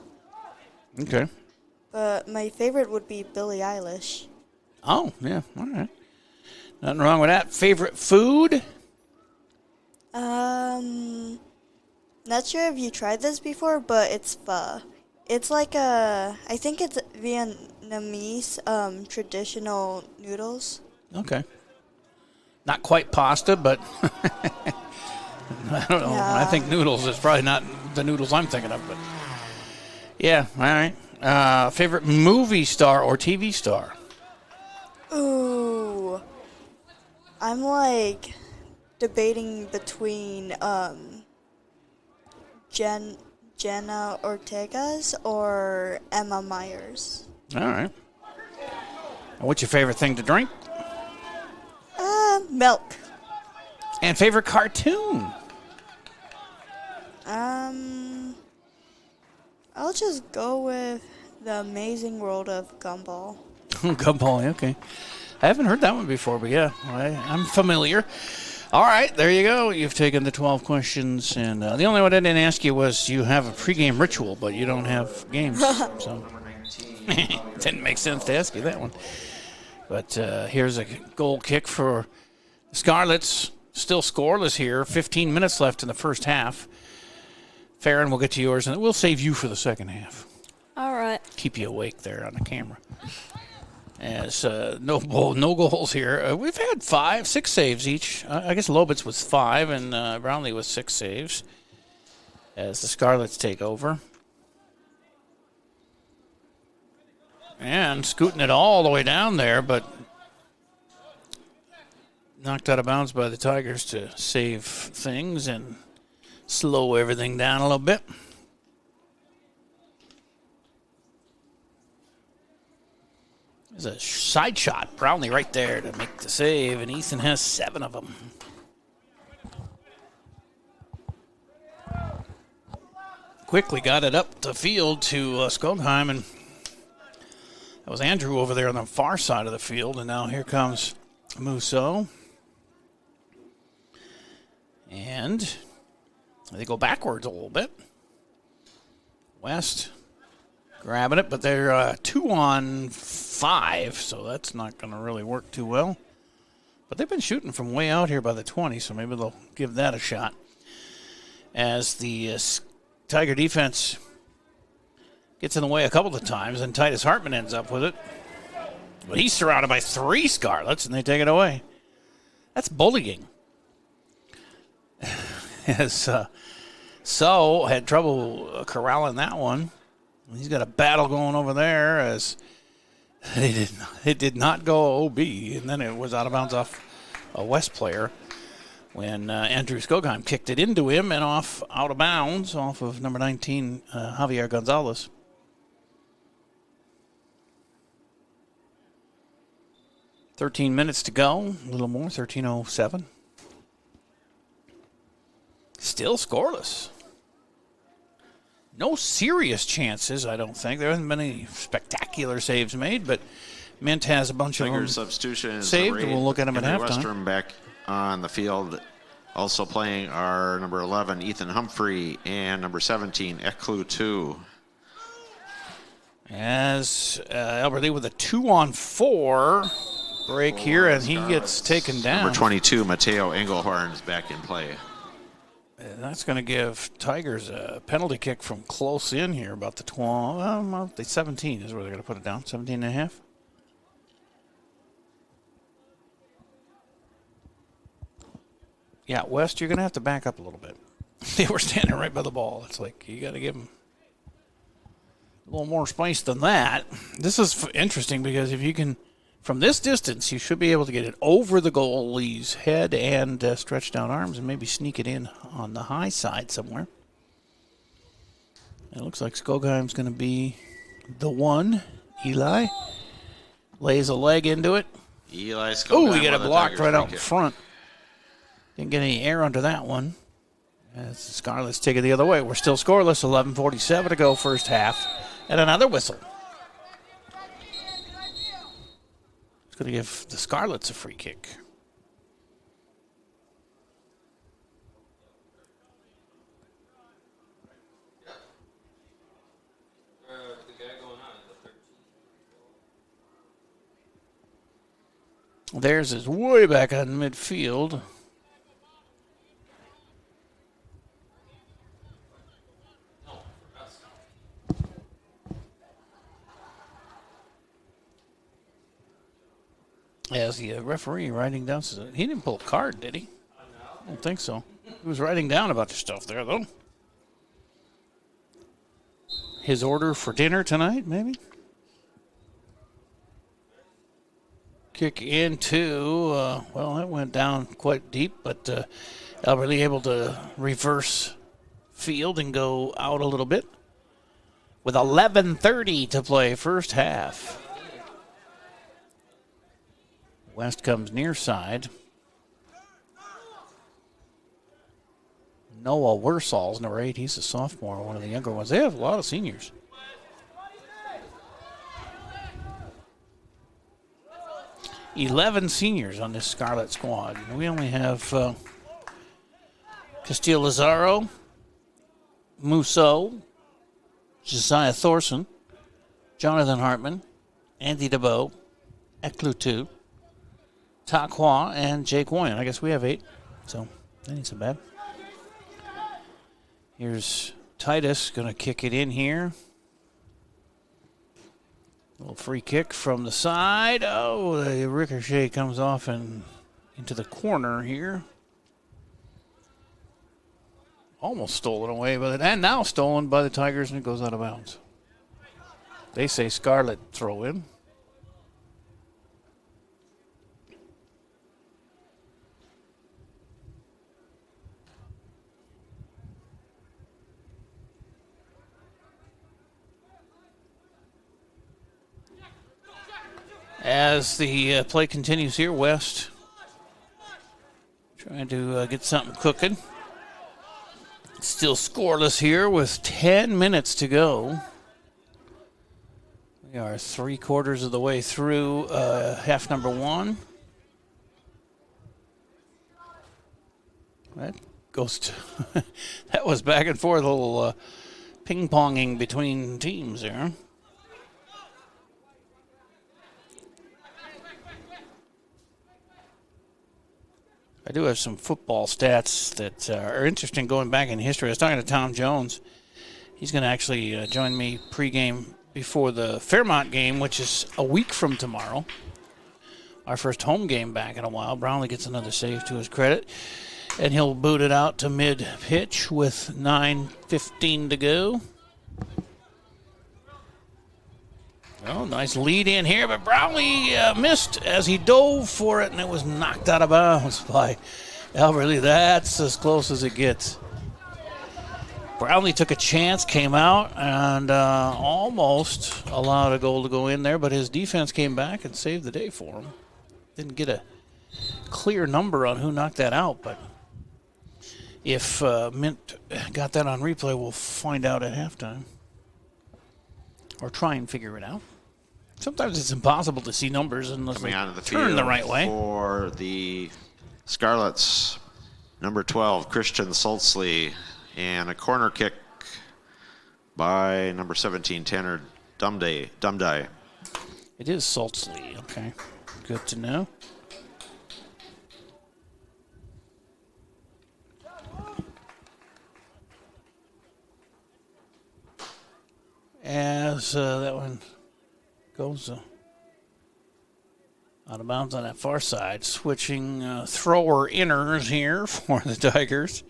Okay. But my favorite would be Billie Eilish. Oh, yeah. All right. Nothing wrong with that. Favorite food? Not sure if you tried this before, but it's pho. It's like I think it's Vietnamese traditional noodles. Okay. Not quite pasta, but I don't know. Yeah. I think noodles is probably not the noodles I'm thinking of, but yeah, all right. Favorite movie star or TV star? Ooh. I'm like debating between Jenna Ortega's or Emma Myers. All right. And what's your favorite thing to drink? Milk. And favorite cartoon? I'll just go with The Amazing World of Gumball. Gumball, okay. I haven't heard that one before, but yeah, I'm familiar. All right, there you go. You've taken the 12 questions, and the only one I didn't ask you was you have a pregame ritual, but you don't have games. So didn't make sense to ask you that one. But here's a goal kick for the Scarlets. Still scoreless here. 15 minutes left in the first half. Farron, we'll get to yours, and we'll save you for the second half. All right. Keep you awake there on the camera. As no goals here. We've had 6 saves each. I guess Lobitz was 5, and Brownlee was 6 saves. As the Scarlets take over. And scooting it all the way down there, but knocked out of bounds by the Tigers to save things and slow everything down a little bit. There's a side shot, Brownlee right there to make the save, and Ethan has 7 of them. Quickly got it up the field to Skogheim, and that was Andrew over there on the far side of the field, and now here comes Musso. And they go backwards a little bit. West grabbing it, but they're 2-on-5, so that's not going to really work too well. But they've been shooting from way out here by the 20, so maybe they'll give that a shot. As the Tiger defense gets in the way a couple of times, and Titus Hartman ends up with it. But he's surrounded by 3 Scarlets, and they take it away. That's bullying. As So had trouble corralling that one. He's got a battle going over there as It did not go OB, and then it was out of bounds off a West player when Andrew Skogheim kicked it into him and off out of bounds off of number 19, Javier Gonzalez. $13 to go, a little more, 13:07. Still scoreless. No serious chances, I don't think. There hasn't been any spectacular saves made, but Mint has a bunch of them substitution saved, and we'll look at them at halftime. Western back on the field. Also playing are number 11, Ethan Humphrey, and number 17, Eklu 2. As Albert Lee with a 2-on-4 break here, and he gets taken down. Number 22, Mateo Engelhorn is back in play. And that's going to give Tigers a penalty kick from close in here, about the 12. Well, the 17 is where they're going to put it down, 17 and a half. Yeah, West, you're going to have to back up a little bit. They were standing right by the ball. It's like you got to give them a little more space than that. This is interesting because if you can, from this distance, you should be able to get it over the goalie's head and stretch down arms and maybe sneak it in on the high side somewhere. It looks like Skogheim's going to be the one. Eli lays a leg into it. Eli Skogheim. Oh, we got it blocked right out in front. Didn't get any air under that one. As the Scarlets take it the other way. We're still scoreless. 11:47 to go, first half. And another whistle. It's going to give the Scarlets a free kick. Theirs is way back on midfield. As the referee writing down, he didn't pull a card, did he? I don't think so. He was writing down a bunch of stuff there, though. His order for dinner tonight, maybe? Kick into, well, that went down quite deep, but Albert Lee able to reverse field and go out a little bit. With 11:30 to play, first half. West comes near side. Noah Wersall's number 8. He's a sophomore, one of the younger ones. They have a lot of seniors. $11 seniors on this Scarlet squad. We only have Castillo Lazaro, Musso, Josiah Thorson, Jonathan Hartman, Andy DeBow, Eklutu, Takhua, and Jake Woyan. I guess we have 8, so that ain't so bad. Here's Titus going to kick it in here. Little free kick from the side. Oh, the ricochet comes off and into the corner here. Almost stolen away by it, and now stolen by the Tigers, and it goes out of bounds. They say Scarlet throw in. As the play continues here, West trying to get something cooking. Still scoreless here with 10 minutes to go. We are 3/4 of the way through half number 1. That goes to that was back and forth, a little ping-ponging between teams there. I do have some football stats that are interesting going back in history. I was talking to Tom Jones. He's going to actually join me pregame before the Fairmont game, which is a week from tomorrow. Our first home game back in a while. Brownlee gets another save to his credit. And he'll boot it out to mid-pitch with 9:15 to go. Oh, nice lead in here, but Brownlee missed as he dove for it, and it was knocked out of bounds by Albert Lee. That's as close as it gets. Brownlee took a chance, came out, and almost allowed a goal to go in there, but his defense came back and saved the day for him. Didn't get a clear number on who knocked that out, but if Mint got that on replay, we'll find out at halftime. Or try and figure it out. Sometimes it's impossible to see numbers unless Coming they onto the turn field the right way. for the Scarlets, number 12, Christian Saltzley, and a corner kick by number 17, Tanner Dumdye. It is Saltzley. Okay, good to know. As that one goes out of bounds on that far side, switching thrower inners here for the Tigers.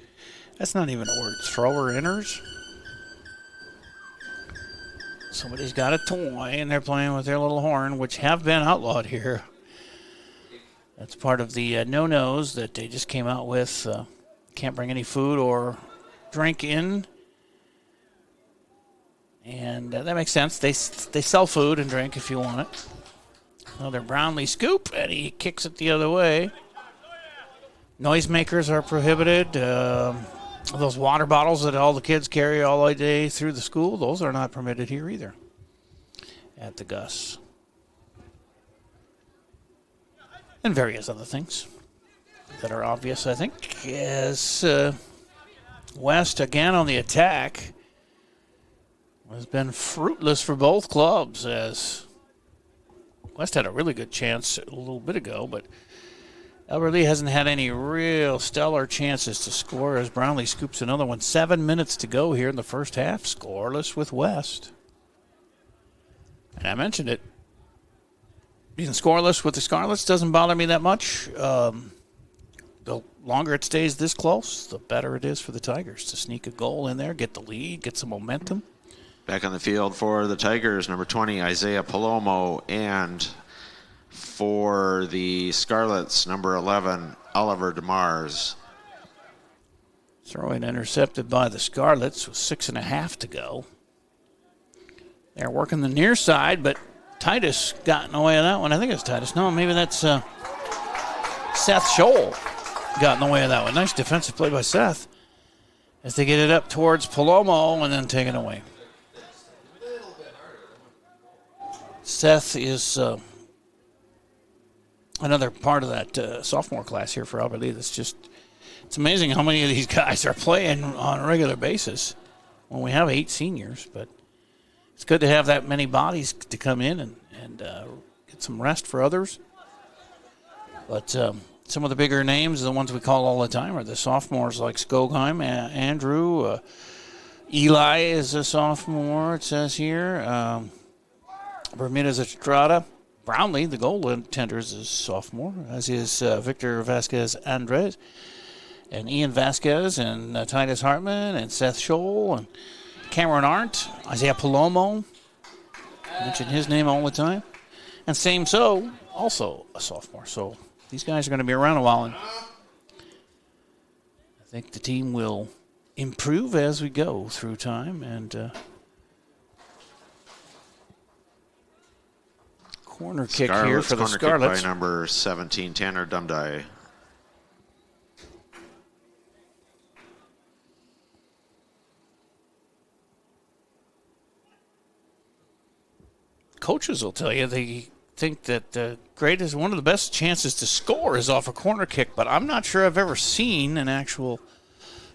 That's not even a word, thrower inners. Somebody's got a toy and they're playing with their little horn, which have been outlawed here. That's part of the no-nos that they just came out with. Can't bring any food or drink in. And that makes sense. They sell food and drink if you want it. Another Brownlee scoop, and he kicks it the other way. Noisemakers are prohibited. Those water bottles that all the kids carry all the day through the school, those are not permitted here either at the Gus. And various other things that are obvious, I think. As West again on the attack. Has been fruitless for both clubs, as West had a really good chance a little bit ago, but Albert Lee hasn't had any real stellar chances to score as Brownlee scoops another one. 7 minutes to go here in the first half, scoreless with West. And I mentioned it. Being scoreless with the Scarlets doesn't bother me that much. The longer it stays this close, the better it is for the Tigers to sneak a goal in there, get the lead, get some momentum. Back on the field for the Tigers, number 20, Isaiah Palomo, and for the Scarlets, number 11, Oliver DeMars. Throw-in intercepted by the Scarlets with 6.5 to go. They're working the near side, but Titus got in the way of that one. I think it's Titus. No, maybe that's Seth Scholl got in the way of that one. Nice defensive play by Seth as they get it up towards Palomo and then take it away. Seth is another part of that sophomore class here for Albert Lee. It's amazing how many of these guys are playing on a regular basis when we have 8 seniors, but it's good to have that many bodies to come in and get some rest for others. But some of the bigger names, the ones we call all the time, are the sophomores like Skogheim, Andrew, Eli is a sophomore, it says here. Bermudez Estrada. Brownlee, the goaltender, is a sophomore, as is Victor Vasquez Andres, and Ian Vasquez, and Titus Hartman, and Seth Scholl, and Cameron Arndt, Isaiah Palomo. Mention his name all the time. And Same So, also a sophomore. So these guys are going to be around a while, and I think the team will improve as we go through time, and corner kick here for the Scarlets. By number 17, Tanner Dumdye. Coaches will tell you they think that one of the best chances to score is off a corner kick, but I'm not sure I've ever seen an actual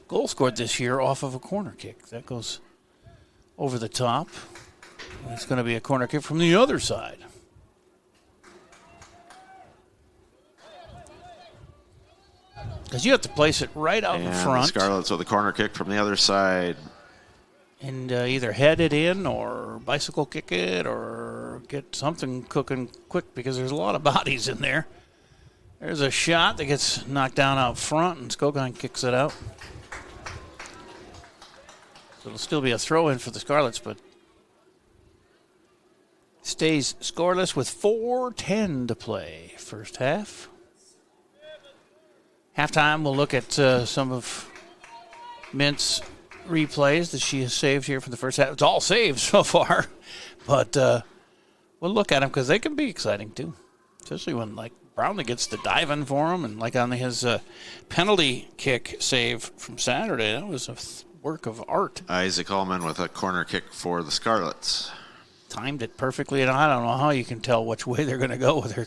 goal scored this year off of a corner kick. That goes over the top. It's going to be a corner kick from the other side. Because you have to place it right out in front. The Scarlets with a corner kick from the other side. And either head it in or bicycle kick it or get something cooking quick because there's a lot of bodies in there. There's a shot that gets knocked down out front, and Skogheim kicks it out. So it'll still be a throw-in for the Scarlets, but stays scoreless with 4:10 to play first half. Halftime, we'll look at some of Mint's replays that she has saved here for the first half. It's all saved so far, but we'll look at them because they can be exciting too, especially when like Brownlee gets the dive in for him, and like on his penalty kick save from Saturday, that was a work of art. Isaac Allman with a corner kick for the Scarlets. Timed it perfectly, and I don't know how you can tell which way they're going to go with their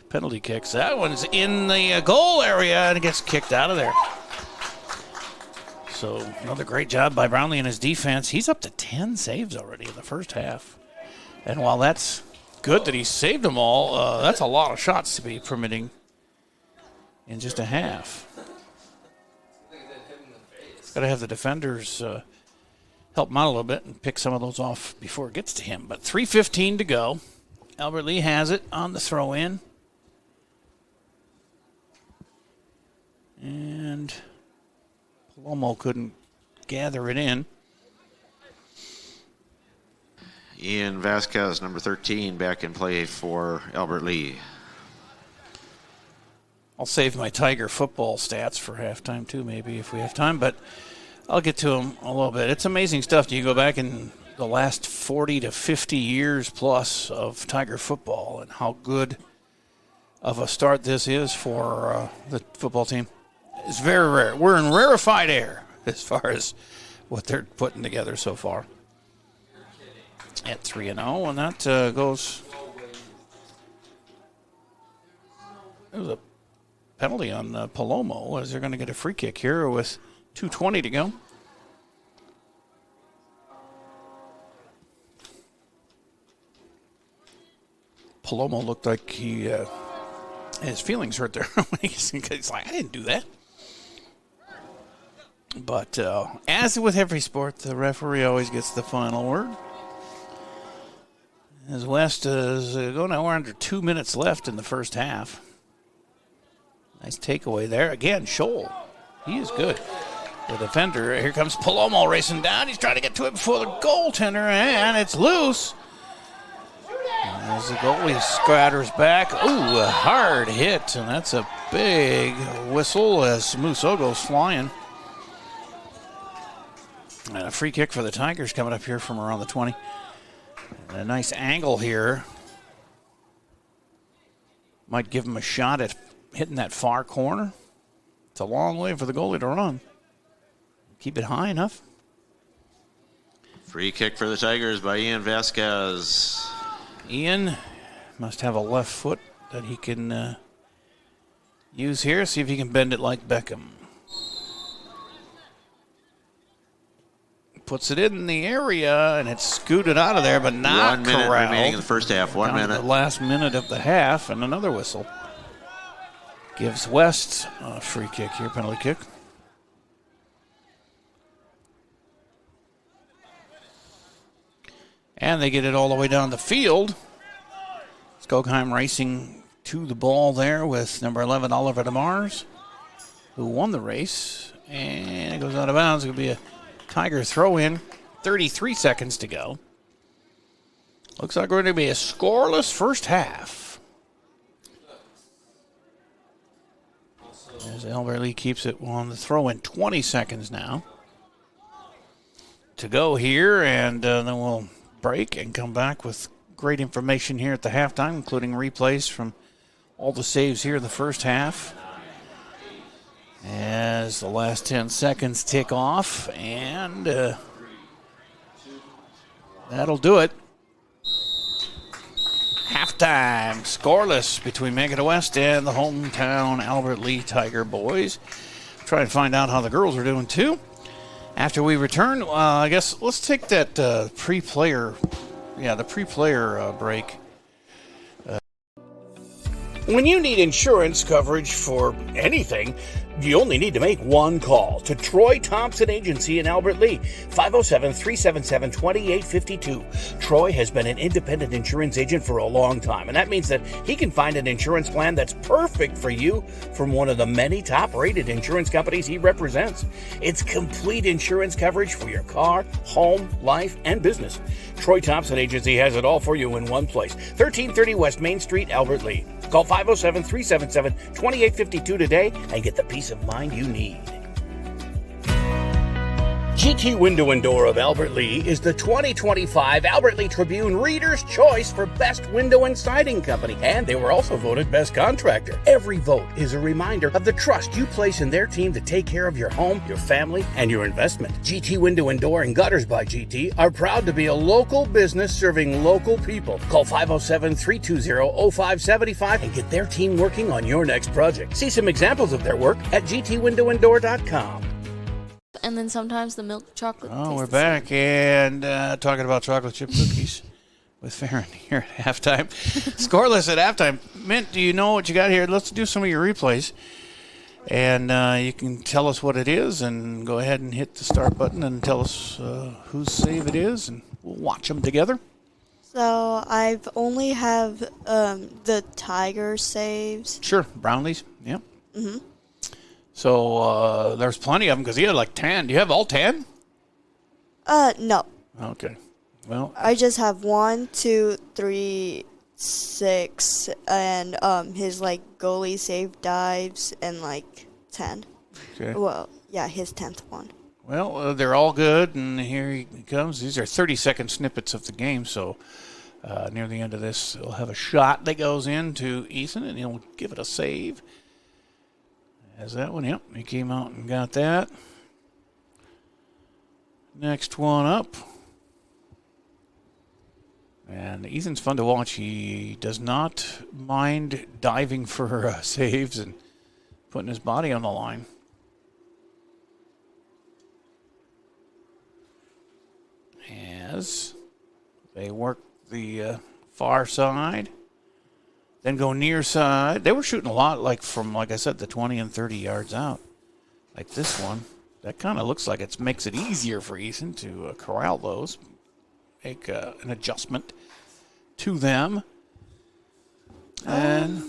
penalty kicks. That one's in the goal area, and it gets kicked out of there. So another great job by Brownlee and his defense. He's up to 10 saves already in the first half. And while that's good that he saved them all, that's a lot of shots to be permitting in just a half. Got to have the defenders help him out a little bit and pick some of those off before it gets to him. But 3:15 to go. Albert Lee has it on the throw-in. And Palomo couldn't gather it in. Ian Vasquez, number 13, back in play for Albert Lee. I'll save my Tiger football stats for halftime too, maybe if we have time, but I'll get to them a little bit. It's amazing stuff. You go back in the last 40 to 50 years plus of Tiger football and how good of a start this is for the football team. It's very rare. We're in rarefied air as far as what they're putting together so far. At 3-0, and that goes. It was a penalty on Palomo, as they're going to get a free kick here with 2:20 to go. Palomo looked like he his feelings hurt there. He's like, I didn't do that. But as with every sport, the referee always gets the final word. As West is going now, we're under 2 minutes left in the first half. Nice takeaway there. Again, Scholl. He is good. The defender, here comes Palomo racing down. He's trying to get to it before the goaltender, and it's loose. As the goalie scatters back. Ooh, a hard hit, and that's a big whistle as Musso goes flying. And a free kick for the Tigers coming up here from around the 20. And a nice angle here. Might give him a shot at hitting that far corner. It's a long way for the goalie to run. Keep it high enough. Free kick for the Tigers by Ian Vasquez. Ian must have a left foot that he can use here. See if he can bend it like Beckham. Puts it in the area, and it's scooted out of there, but not 1 minute corralled. remaining in the first half. 1 minute. The last minute of the half, and another whistle. Gives West a free kick here, penalty kick. And they get it all the way down the field. Skogheim racing to the ball there with number 11, Oliver DeMars, who won the race. And it goes out of bounds. It's going to be a Tiger throw-in. 33 seconds to go. Looks like we're going to be a scoreless first half. As Albert Lee keeps it on the throw-in. 20 seconds now to go here, and then we'll break and come back with great information here at the halftime, including replays from all the saves here in the first half. As the last 10 seconds tick off, and that'll do it. Halftime, scoreless between Mankato West and the hometown Albert Lee Tiger boys. Try and find out how the girls are doing too. After we return, I guess let's take that pre-player break. When you need insurance coverage for anything, You only need to make one call to Troy Thompson Agency in Albert Lea, 507-377-2852. Troy has been an independent insurance agent for a long time, and that means that he can find an insurance plan that's perfect for you from one of the many top-rated insurance companies he represents. It's complete insurance coverage for your car, home, life, and business. Troy Thompson Agency has it all for you in one place, 1330 West Main Street, Albert Lea. Call 507-377-2852 today and get the peace of mind you need. GT Window and Door of Albert Lea is the 2025 Albert Lea Tribune Reader's Choice for Best Window and Siding Company, and they were also voted Best Contractor. Every vote is a reminder of the trust you place in their team to take care of your home, your family, and your investment. GT Window and Door and Gutters by GT are proud to be a local business serving local people. Call 507-320-0575 and get their team working on your next project. See some examples of their work at gtwindowanddoor.com. And then sometimes the milk chocolate. Oh, we're back and talking about chocolate chip cookies with Farron here at halftime. Scoreless at halftime. Mint, do you know what you got here? Let's do some of your replays. And you can tell us what it is and go ahead and hit the start button and tell us whose save it is, and we'll watch them together. So I've only have the Tiger saves. Sure, Brownlees. Yep. Mm-hmm. So there's plenty of them because he had like 10. Do you have all 10? No. Okay. Well, I just have 1, 2, 3, 6, and his like goalie save dives and like 10. Okay. Well, yeah, his 10th one. Well, they're all good, and here he comes. These are 30-second snippets of the game, so near the end of this, he'll have a shot that goes into Ethan, and he'll give it a save. Has that one? Yep, he came out and got that. Next one up. And Ethan's fun to watch. He does not mind diving for saves and putting his body on the line. As they work the far side. Then go near side. They were shooting a lot, like from, like I said, the 20 and 30 yards out. Like this one. That kind of looks like it makes it easier for Ethan to corral those. Make an adjustment to them. And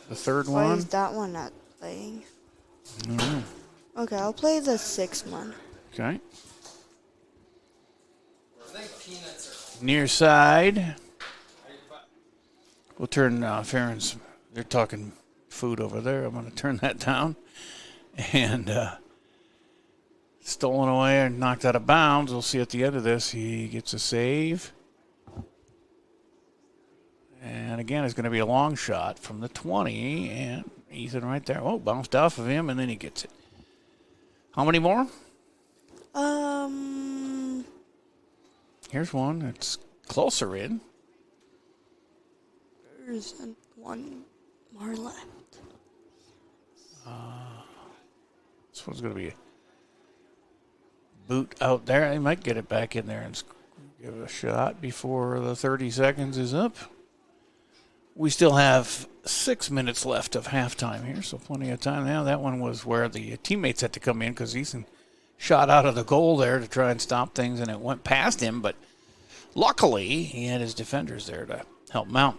the third Why one. is that one not playing? Mm. Okay, I'll play the 6th one. Okay. Near side. We'll turn Farron's, they're talking food over there. I'm going to turn that down. And stolen away and knocked out of bounds. We'll see at the end of this. He gets a save. And again, it's going to be a long shot from the 20. And Ethan right there. Oh, bounced off of him, and then he gets it. How many more? Here's one that's closer in. There's one more left. This one's going to be a boot out there. He might get it back in there and give it a shot before the 30 seconds is up. We still have 6 minutes left of halftime here, so plenty of time now. That one was where the teammates had to come in because Ethan shot out of the goal there to try and stop things, and it went past him, but luckily he had his defenders there to help him out.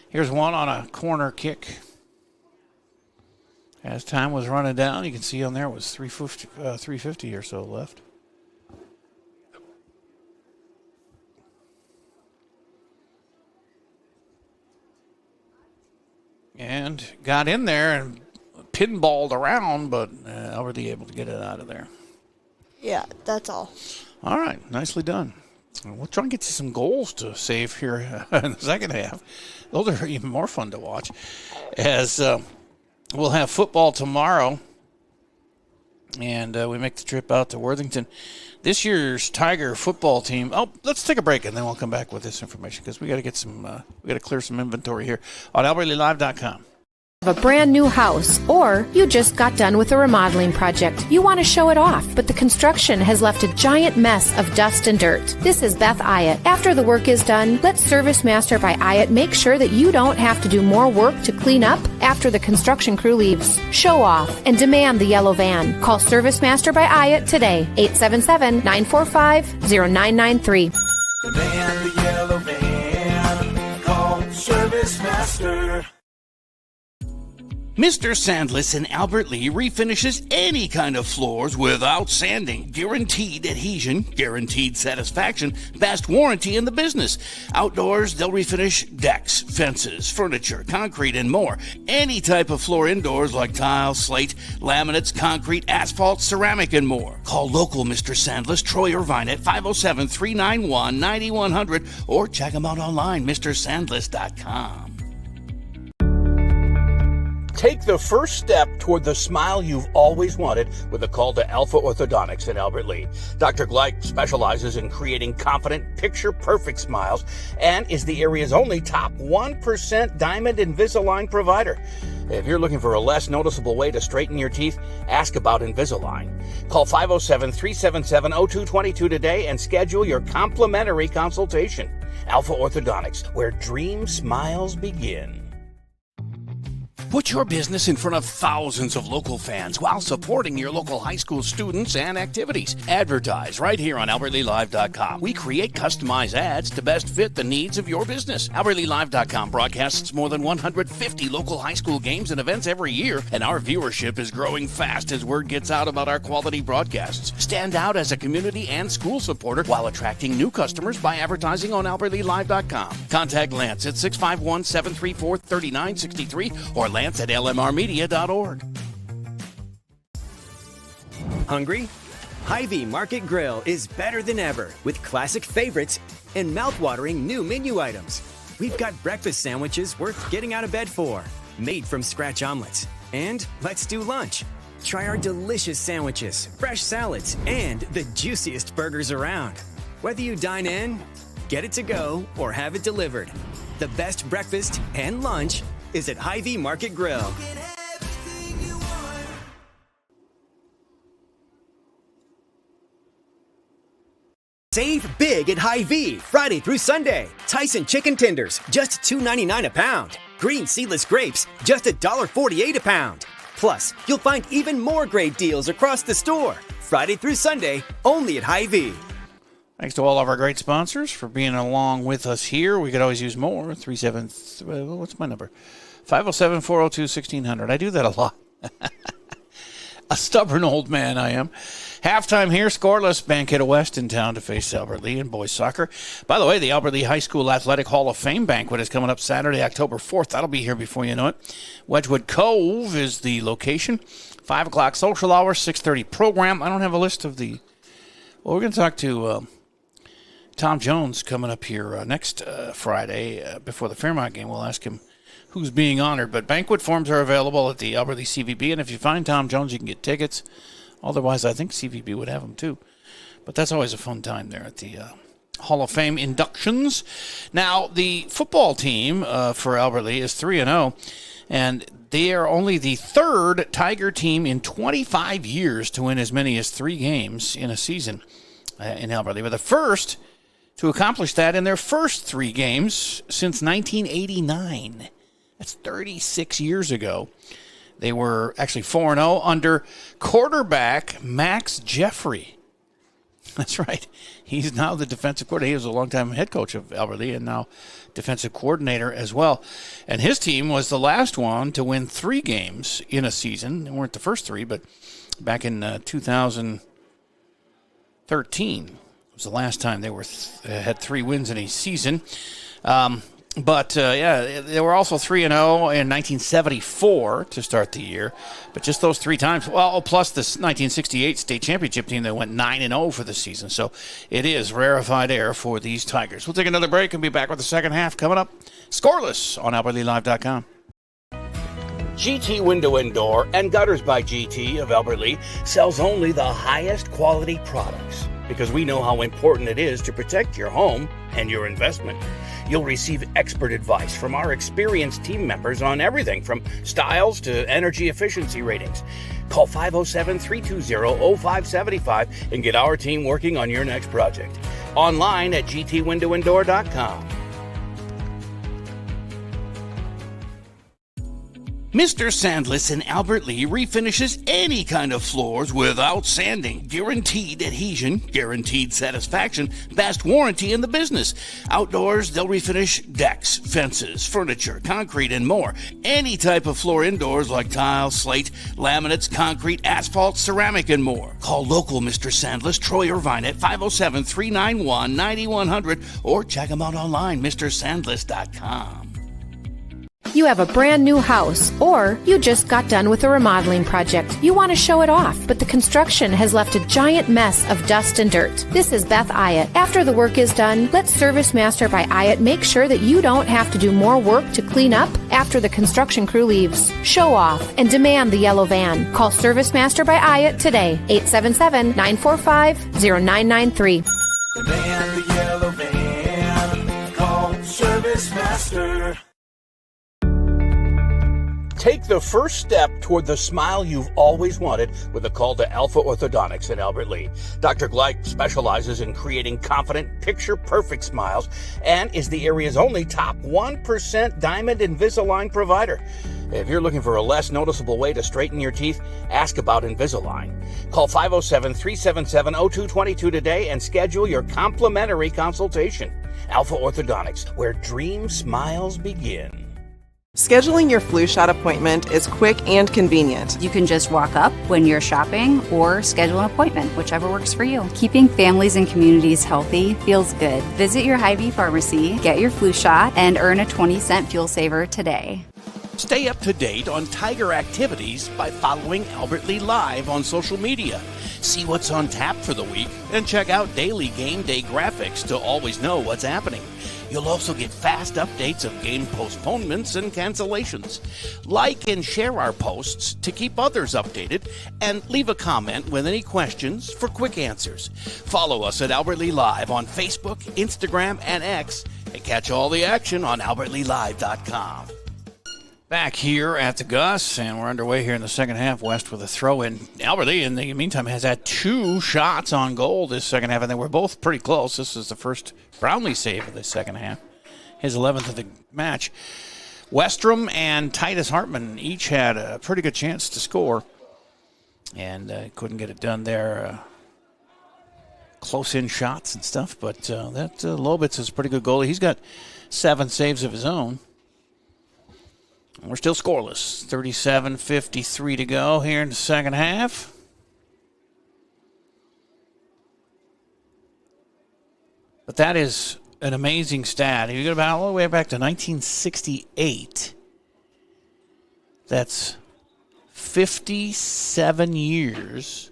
Here's one on a corner kick. As time was running down, you can see on there it was 350 or so left. And got in there and pinballed around, but Albert Lea able to get it out of there. Yeah, that's all. All right, nicely done. We'll try and get you some goals to save here in the second half. Those are even more fun to watch. As we'll have football tomorrow, and we make the trip out to Worthington. This year's Tiger football team. Oh, let's take a break, and then we'll come back with this information because we got to get some. We got to clear some inventory here on AlbertLeeLive.com. A brand new house, or you just got done with a remodeling project. You want to show it off, but the construction has left a giant mess of dust and dirt. This is Beth Ayatt. After the work is done, let Service Master by Ayatt make sure that you don't have to do more work to clean up after the construction crew leaves. Show off and demand the yellow van. Call Service Master by Ayatt today, 877-945-0993. The man, the yellow van, call Service Master. Mr. Sandless in Albert Lee refinishes any kind of floors without sanding. Guaranteed adhesion, guaranteed satisfaction, best warranty in the business. Outdoors, they'll refinish decks, fences, furniture, concrete, and more. Any type of floor indoors like tile, slate, laminates, concrete, asphalt, ceramic, and more. Call local Mr. Sandless, Troy Irvine at 507-391-9100 or check him out online, mrsandless.com. Take the first step toward the smile you've always wanted with a call to Alpha Orthodontics in Albert Lee. Dr. Gleich specializes in creating confident, picture-perfect smiles and is the area's only top 1% Diamond Invisalign provider. If you're looking for a less noticeable way to straighten your teeth, ask about Invisalign. Call 507-377-0222 today and schedule your complimentary consultation. Alpha Orthodontics, where dream smiles begin. Put your business in front of thousands of local fans while supporting your local high school students and activities. Advertise right here on AlbertLeeLive.com. We create customized ads to best fit the needs of your business. AlbertLeeLive.com broadcasts more than 150 local high school games and events every year, and our viewership is growing fast as word gets out about our quality broadcasts. Stand out as a community and school supporter while attracting new customers by advertising on AlbertLeeLive.com. Contact Lance at 651-734-3963 or Lance at lmrmedia.org. Hungry? Hy-Vee Market Grill is better than ever with classic favorites and mouth-watering new menu items. We've got breakfast sandwiches worth getting out of bed for, made from scratch omelets. And let's do lunch. Try our delicious sandwiches, fresh salads, and the juiciest burgers around. Whether you dine in, get it to go, or have it delivered, the best breakfast and lunch is at Hy-Vee Market Grill. Save big at Hy-Vee Friday through Sunday. Tyson chicken tenders, just $2.99 a pound. Green seedless grapes, just $1.48 a pound. Plus, you'll find even more great deals across the store. Friday through Sunday, only at Hy-Vee. Thanks to all of our great sponsors for being along with us here. We could always use more. What's my number? 507-402-1600. I do that a lot. A stubborn old man I am. Halftime here, scoreless. Mankato West in town to face Albert Lee in boys soccer. By the way, the Albert Lee High School Athletic Hall of Fame banquet is coming up Saturday, October 4th. That'll be here before you know it. Wedgwood Cove is the location. 5 o'clock social hour, 6:30 program. I don't have a list of the... Well, we're going to talk to Tom Jones coming up here next Friday before the Fairmont game. We'll ask him who's being honored. But banquet forms are available at the Albert Lee CVB, and if you find Tom Jones, you can get tickets. Otherwise, I think CVB would have them too. But that's always a fun time there at the Hall of Fame inductions. Now, the football team for Albert Lee is 3-0, and they are only the third Tiger team in 25 years to win as many as 3 games in a season in Albert Lee. But the first to accomplish that in their first 3 games since 1989. That's 36 years ago. They were actually 4-0 under quarterback Max Jeffrey. That's right. He's now the defensive coordinator. He was a longtime head coach of Albert Lee and now defensive coordinator as well. And his team was the last one to win 3 games in a season. They weren't the first 3, but back in 2013 was the last time they were had 3 wins in a season. They were also 3-0 in 1974 to start the year. But just those 3 times, well, plus the 1968 state championship team that went 9-0 for the season. So it is rarefied air for these Tigers. We'll take another break and be back with the second half coming up. Scoreless on AlbertLeeLive.com. GT Window and Door and Gutters by GT of Albert Lee sells only the highest quality products because we know how important it is to protect your home and your investment. You'll receive expert advice from our experienced team members on everything from styles to energy efficiency ratings. Call 507-320-0575 and get our team working on your next project. Online at gtwindowanddoor.com. Mr. Sandless in Albert Lee refinishes any kind of floors without sanding. Guaranteed adhesion, guaranteed satisfaction, best warranty in the business. Outdoors, they'll refinish decks, fences, furniture, concrete, and more. Any type of floor indoors like tile, slate, laminates, concrete, asphalt, ceramic, and more. Call local Mr. Sandless, Troy Irvine at 507-391-9100 or check him out online, mrsandless.com. You have a brand new house, or you just got done with a remodeling project. You want to show it off, but the construction has left a giant mess of dust and dirt. This is Beth Ayatt. After the work is done, let Service Master by Ayatt make sure that you don't have to do more work to clean up after the construction crew leaves. Show off and demand the yellow van. Call Service Master by Ayatt today, 877-945-0993. The man, the yellow van, call Service Master. Take the first step toward the smile you've always wanted with a call to Alpha Orthodontics in Albert Lee. Dr. Gleich specializes in creating confident, picture-perfect smiles and is the area's only top 1% Diamond Invisalign provider. If you're looking for a less noticeable way to straighten your teeth, ask about Invisalign. Call 507-377-0222 today and schedule your complimentary consultation. Alpha Orthodontics, where dream smiles begin. Scheduling your flu shot appointment is quick and convenient. You can just walk up when you're shopping or schedule an appointment, whichever works for you. Keeping families and communities healthy feels good. Visit your Hy-Vee pharmacy, get your flu shot, and earn a 20-cent fuel saver today. Stay up to date on Tiger activities by following Albert Lee Live on social media. See what's on tap for the week and check out daily game day graphics to always know what's happening. You'll also get fast updates of game postponements and cancellations. Like and share our posts to keep others updated, and leave a comment with any questions for quick answers. Follow us at Albert Lee Live on Facebook, Instagram, and X, and catch all the action on albertleelive.com. Back here at the Gus, and we're underway here in the second half. West with a throw-in. Albert Lee, in the meantime, has had 2 shots on goal this second half, and they were both pretty close. This is the first Brownlee save of the second half, his 11th of the match. Westrom and Titus Hartman each had a pretty good chance to score, and couldn't get it done there. Close-in shots and stuff, but that Lobitz is a pretty good goalie. He's got 7 saves of his own. We're still scoreless. 37:53 to go here in the second half. But that is an amazing stat. If you go all the way back to 1968, that's 57 years.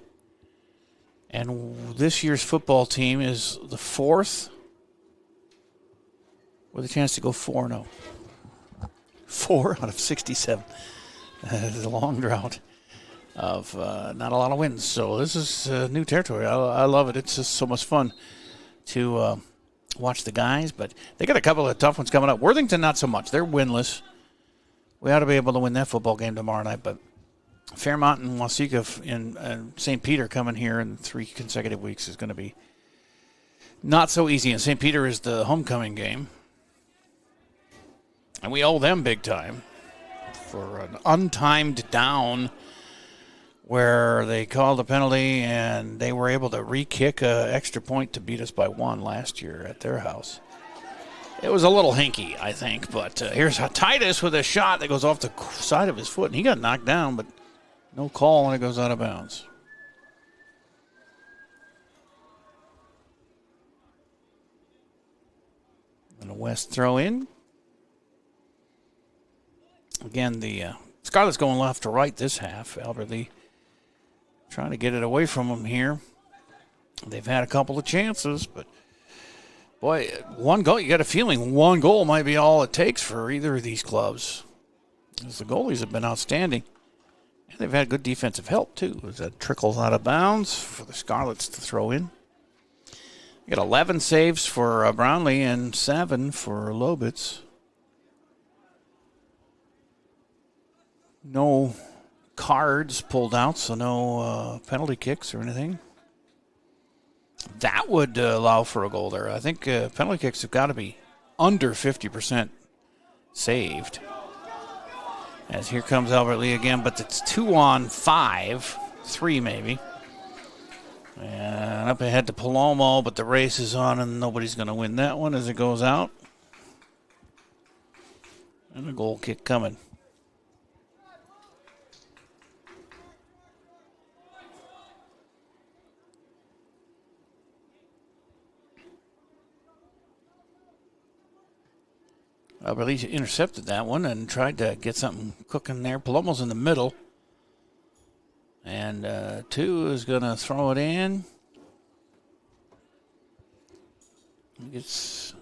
And this year's football team is the 4th with a chance to go 4-0. 4 out of 67. It's a long drought of not a lot of wins. So this is new territory. I love it. It's just so much fun to watch the guys. But they got a couple of tough ones coming up. Worthington, not so much. They're winless. We ought to be able to win that football game tomorrow night. But Fairmont and Waseca and St. Peter coming here in 3 consecutive weeks is going to be not so easy. And St. Peter is the homecoming game. And we owe them big time for an untimed down where they called a penalty and they were able to re-kick an extra point to beat us by 1 last year at their house. It was a little hinky, I think, but here's Titus with a shot that goes off the side of his foot, and he got knocked down, but no call, and it goes out of bounds. And a West throw in. Again, the Scarlet's going left to right this half. Albert Lee trying to get it away from them here. They've had a couple of chances, but boy, 1 goal, you got a feeling 1 goal might be all it takes for either of these clubs. As the goalies have been outstanding. And they've had good defensive help, too, as that trickles out of bounds for the Scarlets to throw in. We got 11 saves for Brownlee and 7 for Lobitz. No cards pulled out, so no penalty kicks or anything. That would allow for a goal there. I think penalty kicks have got to be under 50% saved. As here comes Albert Lee again, but it's 2-on-5, 3 maybe. And up ahead to Palomo, but the race is on and nobody's going to win that one as it goes out. And a goal kick coming. Albert Lee intercepted that one and tried to get something cooking there. Palomo's in the middle. And 2 is going to throw it in. It's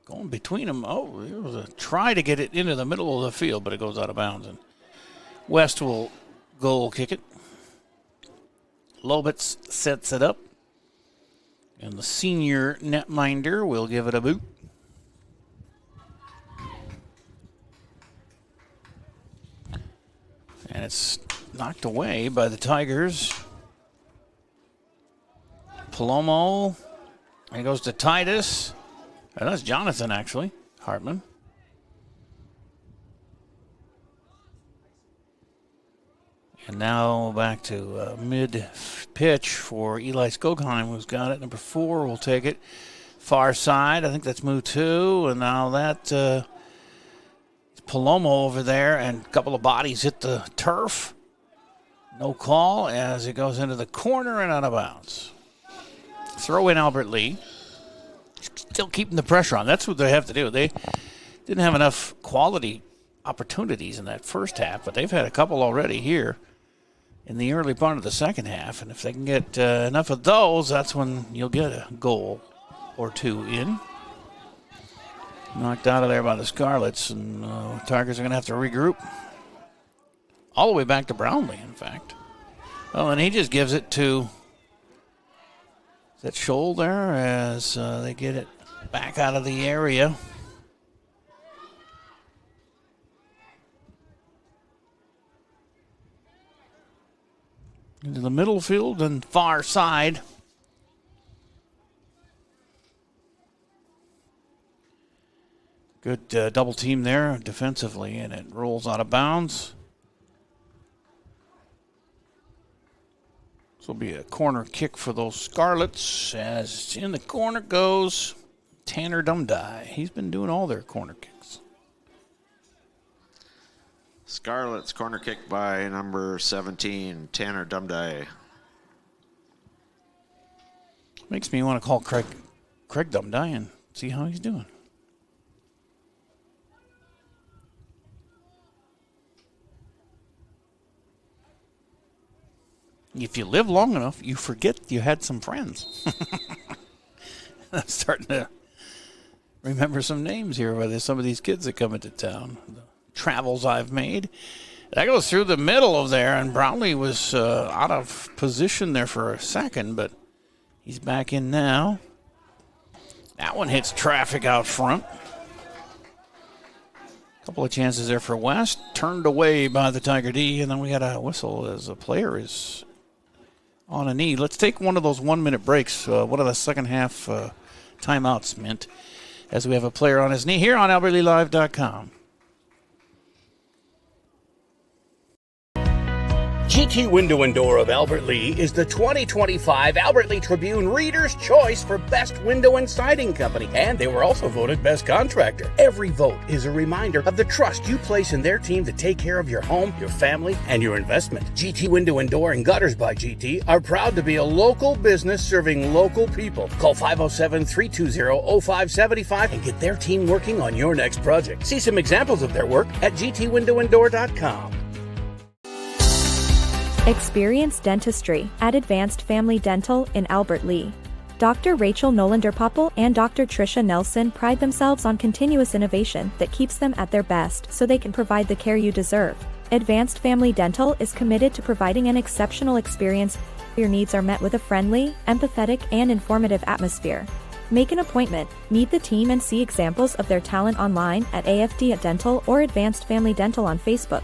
going between them. Oh, it was a try to get it into the middle of the field, but it goes out of bounds. And West will goal kick it. Lobitz sets it up. And the senior netminder will give it a boot. And it's knocked away by the Tigers. Palomo. And it goes to Titus. And that's Jonathan, actually. Hartman. And now back to mid-pitch for Eli Skogheim, who's got it. Number 4 will take it. Far side. I think that's move 2. And now that... Palomo over there, and a couple of bodies hit the turf. No call as it goes into the corner and out of bounds. Throw in Albert Lee. Still keeping the pressure on. That's what they have to do. They didn't have enough quality opportunities in that first half, but they've had a couple already here in the early part of the second half. And if they can get enough of those, that's when you'll get a goal or 2 in. Knocked out of there by the Scarlets, and Tigers are going to have to regroup. All the way back to Brownlee, in fact. Oh, and he just gives it to that Scholl there as they get it back out of the area. Into the middle field and far side. Good double team there defensively, and it rolls out of bounds. This will be a corner kick for those Scarlets. As in the corner goes Tanner Dumdye. He's been doing all their corner kicks. Scarlets corner kick by number 17, Tanner Dumdye. Makes me want to call Craig Dumdye and see how he's doing. If you live long enough, you forget you had some friends. I'm starting to remember some names here by some of these kids that come into town. The travels I've made. That goes through the middle of there, and Brownlee was out of position there for a second, but he's back in now. That one hits traffic out front. A couple of chances there for West. Turned away by the Tiger D, and then we got a whistle as a player is on a knee. Let's take one of those 1-minute breaks. One of the second half timeouts meant, as we have a player on his knee here on AlbertLeeLive.com. GT Window and Door of Albert Lee is the 2025 Albert Lee Tribune Reader's Choice for Best Window and Siding Company, and they were also voted Best Contractor. Every vote is a reminder of the trust you place in their team to take care of your home, your family, and your investment. GT Window and Door and Gutters by GT are proud to be a local business serving local people. Call 507-320-0575 and get their team working on your next project. See some examples of their work at gtwindowanddoor.com. Experience dentistry at Advanced Family Dental in Albert Lee. Dr. Rachel Nolander-Popple and Dr. Tricia Nelson pride themselves on continuous innovation that keeps them at their best so they can provide the care you deserve. Advanced Family Dental is committed to providing an exceptional experience. Your needs are met with a friendly, empathetic, and informative atmosphere. Make an appointment, meet the team, and see examples of their talent online at AFD Dental or Advanced Family Dental on Facebook.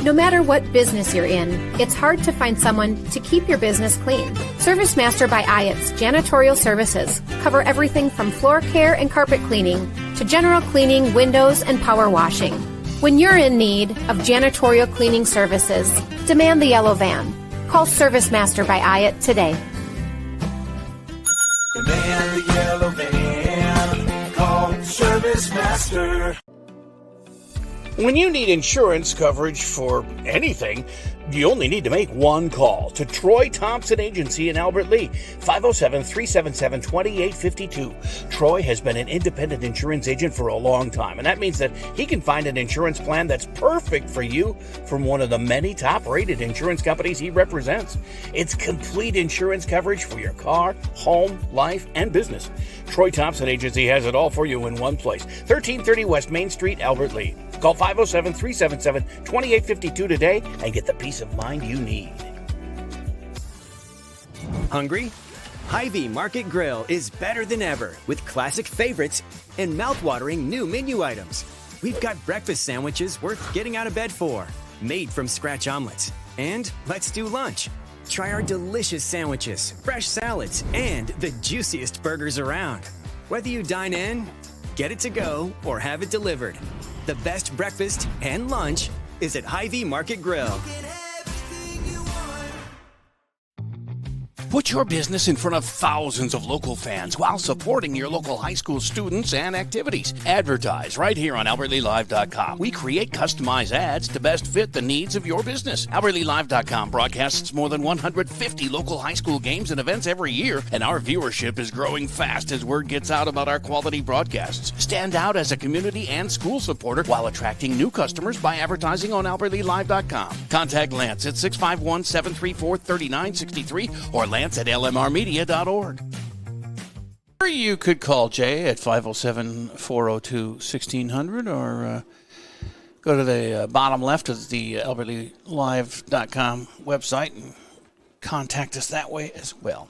No matter what business you're in, it's hard to find someone to keep your business clean. ServiceMaster by Ayatt's janitorial services cover everything from floor care and carpet cleaning to general cleaning, windows, and power washing. When you're in need of janitorial cleaning services, demand the yellow van. Call ServiceMaster by Ayatt today. Demand the yellow van. Call ServiceMaster. When you need insurance coverage for anything, you only need to make one call to Troy Thompson Agency in Albert Lea, 507-377-2852. Troy has been an independent insurance agent for a long time, and that means that he can find an insurance plan that's perfect for you from one of the many top-rated insurance companies he represents. It's complete insurance coverage for your car, home, life, and business. Troy Thompson Agency has it all for you in one place, 1330 West Main Street, Albert Lea. Call 507-377-2852 today and get the peace of mind you need. Hungry? Hy-Vee Market Grill is better than ever with classic favorites and mouth-watering new menu items. We've got breakfast sandwiches worth getting out of bed for, made from scratch omelets. And let's do lunch. Try our delicious sandwiches, fresh salads, and the juiciest burgers around. Whether you dine in, get it to go, or have it delivered, the best breakfast and lunch is at Hy-Vee Market Grill. Put your business in front of thousands of local fans while supporting your local high school students and activities. Advertise right here on AlbertLeeLive.com. We create customized ads to best fit the needs of your business. AlbertLeeLive.com broadcasts more than 150 local high school games and events every year, and our viewership is growing fast as word gets out about our quality broadcasts. Stand out as a community and school supporter while attracting new customers by advertising on AlbertLeeLive.com. Contact Lance at 651-734-3963 or Lance at lmrmedia.org. Or you could call Jay at 507-402-1600 or go to the bottom left of the AlbertLeeLive.com website and contact us that way as well.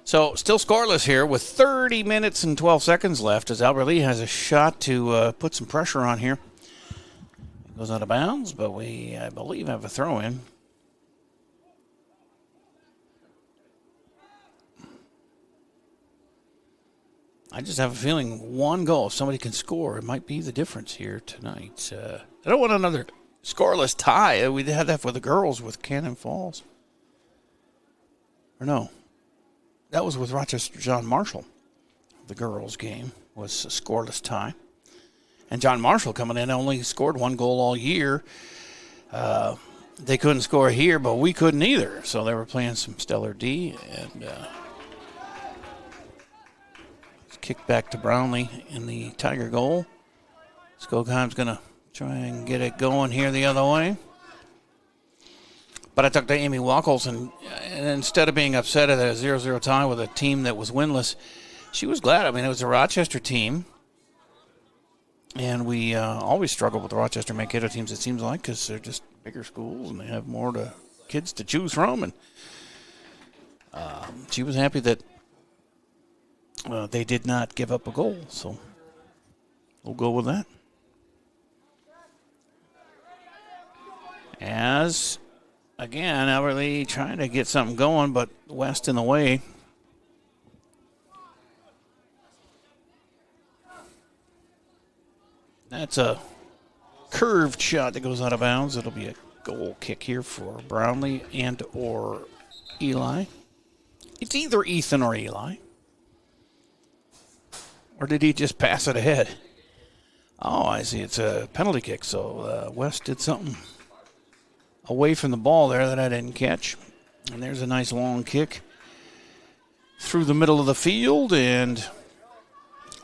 So still scoreless here with 30 minutes and 12 seconds left as Albert Lea has a shot to put some pressure on here. It goes out of bounds, but we, I believe, have a throw-in. I just have a feeling one goal, if somebody can score, it might be the difference here tonight. I don't want another scoreless tie. We had that for the girls with Cannon Falls. Or no, that was with Rochester John Marshall. The girls' game was a scoreless tie. And John Marshall coming in only scored one goal all year. They couldn't score here, but we couldn't either. So they were playing some stellar D, and kick back to Brownlee in the Tiger goal. Skogheim's going to try and get it going here the other way. But I talked to Amy Wackles, and instead of being upset at a 0-0 tie with a team that was winless, she was glad. I mean, it was a Rochester team, and we always struggle with the Rochester Mankato teams, it seems like, because they're just bigger schools and they have more kids to choose from. And she was happy that they did not give up a goal, so we'll go with that. As, again, Albert Lea trying to get something going, but West in the way. That's a curved shot that goes out of bounds. It'll be a goal kick here for Brownlee and or Eli. It's either Ethan or Eli. Or did he just pass it ahead? Oh, I see. It's a penalty kick. So West did something away from the ball there that I didn't catch. And there's a nice long kick through the middle of the field. And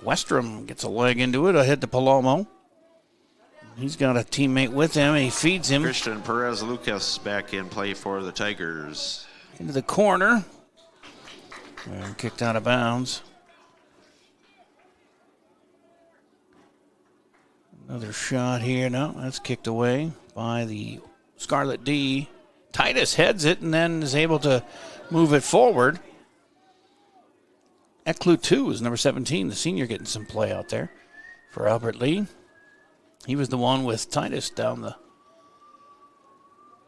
Westrom gets a leg into it ahead to Palomo. He's got a teammate with him, and he feeds him. Christian Perez Lucas back in play for the Tigers. Into the corner. And kicked out of bounds. Another shot here. No, that's kicked away by the Scarlet D. Titus heads it and then is able to move it forward. Eklu 2 is number 17, the senior, getting some play out there for Albert Lee. He was the one with Titus down the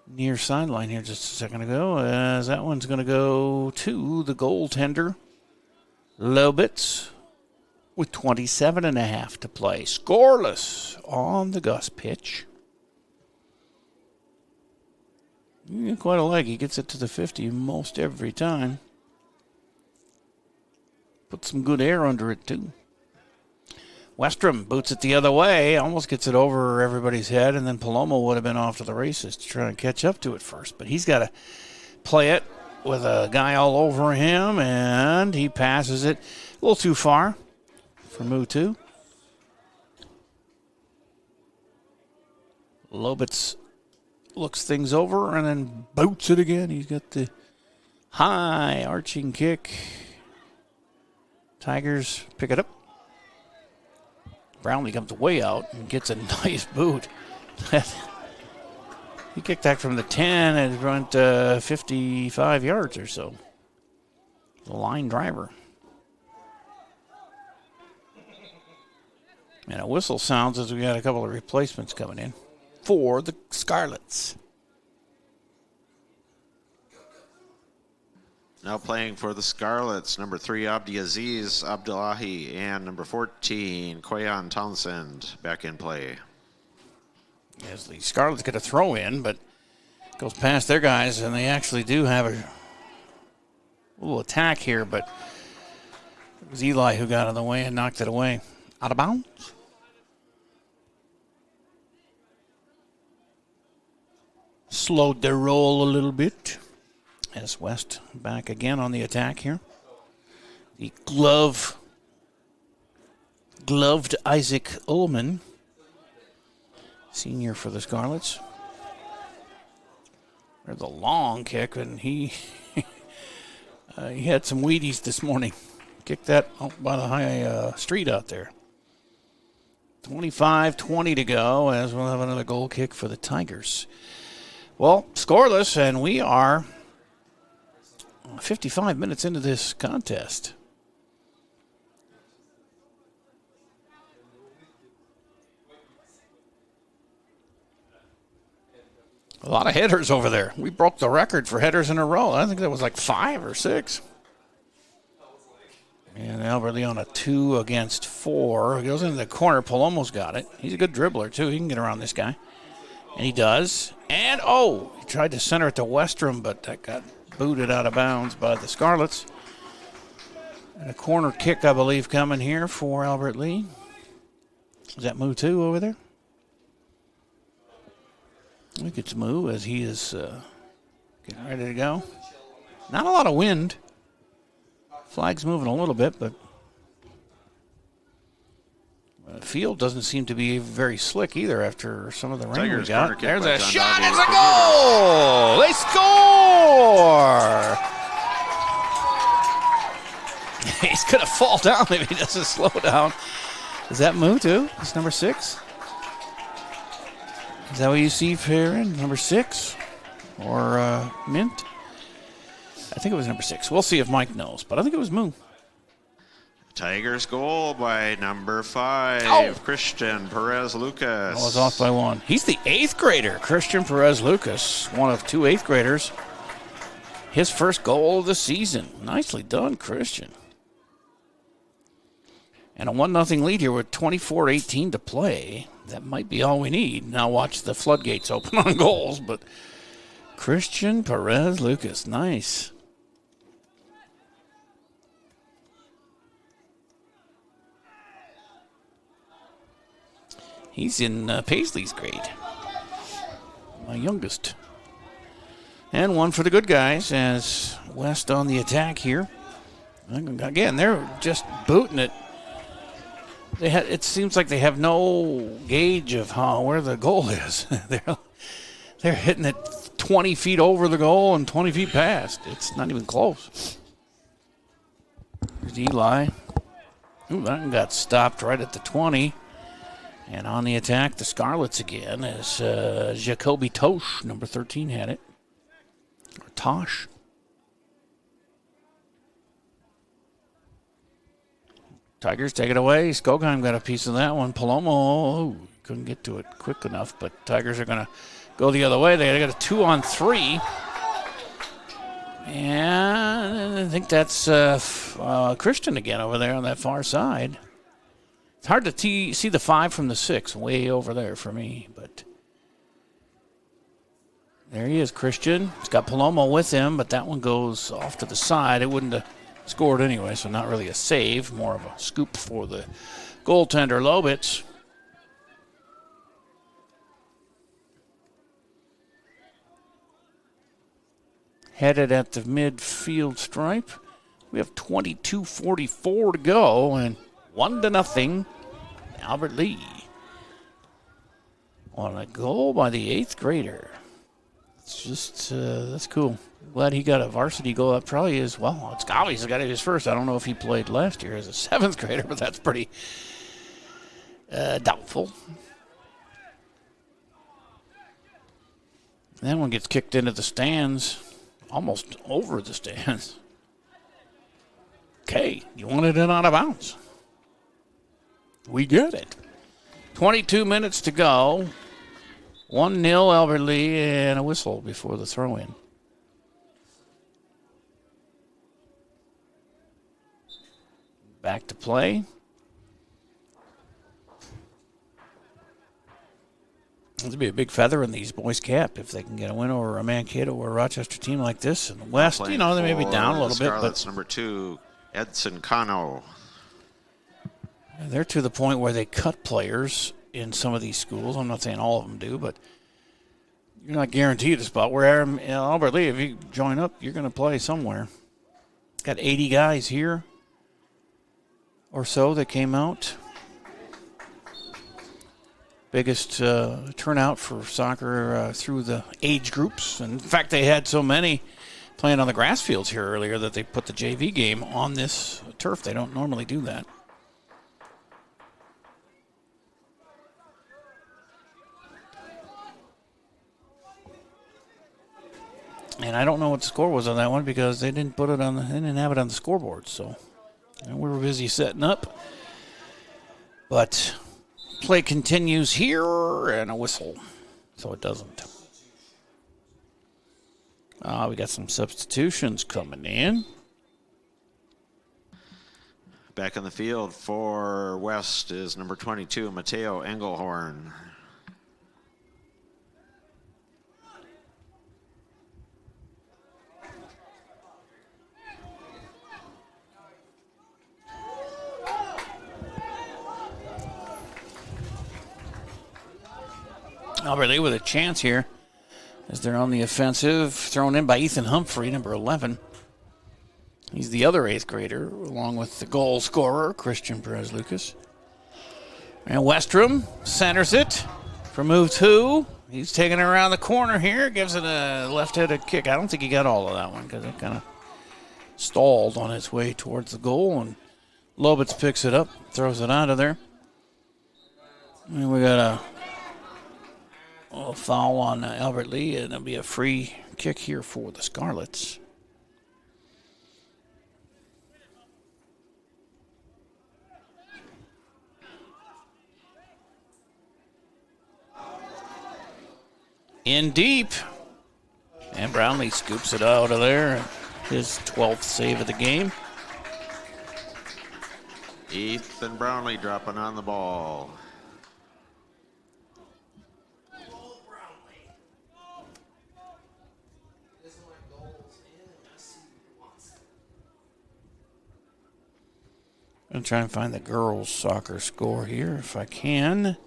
near sideline here just a second ago, as that one's going to go to the goaltender, Lobitz, with 27.5 to play. Scoreless on the Gus pitch. Quite a leg. He gets it to the 50 most every time. Put some good air under it, too. Westrom boots it the other way, almost gets it over everybody's head, and then Palomo would have been off to the races to try and catch up to it first. But he's got to play it with a guy all over him, and he passes it a little too far for Mutu. Lobitz looks things over and then boots it again. He's got the high arching kick. Tigers pick it up. Brownlee comes way out and gets a nice boot. He kicked that from the 10 and went 55 yards or so. The line driver. And a whistle sounds as we got a couple of replacements coming in for the Scarlets. Now playing for the Scarlets, number 3, Abdi Aziz Abdullahi, and number 14, Koyan Townsend, back in play. As the Scarlets get a throw in, but goes past their guys, and they actually do have a little attack here, but it was Eli who got in the way and knocked it away. Out of bounds. Slowed their roll a little bit. As West back again on the attack here. The gloved Isaac Ullman, senior for the Scarlets. There's a long kick, and he had some Wheaties this morning. Kicked that out by the high street out there. 25-20 to go, as we'll have another goal kick for the Tigers. Well, scoreless, and we are 55 minutes into this contest. A lot of headers over there. We broke the record for headers in a row. I think that was like 5 or 6. And Albert Lee on a 2 against 4. He goes into the corner. Palomo's got it. He's a good dribbler, too. He can get around this guy. And he does. And, he tried to center it to Westrom, but that got booted out of bounds by the Scarlets. And a corner kick, I believe, coming here for Albert Lee. Is that Mutu over there? I think it's Moo as he is getting ready to go. Not a lot of wind. Flag's moving a little bit, but the field doesn't seem to be very slick either after some of the rain we got. There's a shot. It's a goal. They score. He's going to fall down if he doesn't slow down. Is that Mutu? It's number 6. Is that what you see here in number 6? Or Mint? I think it was number 6. We'll see if Mike knows, but I think it was Moo. Tigers goal by number 5, Christian Perez Lucas. I was off by 1. He's the 8th grader, Christian Perez Lucas, one of 2 8th graders. His first goal of the season. Nicely done, Christian. And a 1-0 lead here with 24-18 to play. That might be all we need. Now watch the floodgates open on goals, but Christian Perez Lucas, nice. He's in Paisley's grade, my youngest. And one for the good guys as West on the attack here. Again, they're just booting it It seems like they have no gauge of where the goal is. They're hitting it 20 feet over the goal and 20 feet past. It's not even close. There's Eli. Ooh, that one got stopped right at the 20. And on the attack, the Scarlets again is Jacoby Tosh, number 13, had it. Or Tosh. Tigers take it away. Skogheim got a piece of that one. Palomo couldn't get to it quick enough, but Tigers are going to go the other way. They got a 2-on-3. And I think that's Christian again over there on that far side. It's hard to see the 5 from the 6 way over there for me, but there he is, Christian. He's got Palomo with him, but that one goes off to the side. It wouldn't have scored anyway, so not really a save, more of a scoop for the goaltender, Lobitz. Headed at the midfield stripe. We have 22:44 to go, and 1-0. Albert Lee on a goal by the 8th grader. It's just, that's cool. Glad he got a varsity goal. That probably is, well, it's obviously got his first. I don't know if he played last year as a 7th grader, but that's pretty doubtful. And that one gets kicked into the stands, almost over the stands. Okay, you wanted it out of bounds. We get it. 22 minutes to go. 1-0 Albert Lee and a whistle before the throw-in. Back to play. There'll be a big feather in these boys' cap if they can get a win over a Mankato or a Rochester team like this in the West. You know, they may be down a little bit, but number 2, Edson Cano. They're to the point where they cut players in some of these schools. I'm not saying all of them do, but you're not guaranteed a spot. Where Albert Lee, if you join up, you're going to play somewhere. Got 80 guys here or so that came out. Biggest turnout for soccer through the age groups. And in fact, they had so many playing on the grass fields here earlier that they put the JV game on this turf. They don't normally do that. And I don't know what the score was on that one because they didn't put it on they didn't have it on the scoreboard. So we were busy setting up. But play continues here and a whistle. So it doesn't. We got some substitutions coming in. Back on the field for West is number 22, Mateo Engelhorn. Albert Lee with a chance here as they're on the offensive. Thrown in by Ethan Humphrey, number 11. He's the other 8th grader, along with the goal scorer, Christian Perez-Lucas. And Westrom centers it for move 2. He's taking it around the corner here, gives it a left-headed kick. I don't think he got all of that one because it kind of stalled on its way towards the goal. And Lobitz picks it up, throws it out of there. And we got a foul on Albert Lee, and it'll be a free kick here for the Scarlets. In deep, and Brownlee scoops it out of there. His 12th save of the game. Ethan Brownlee dropping on the ball. I'm trying to find the girls' soccer score here if I can.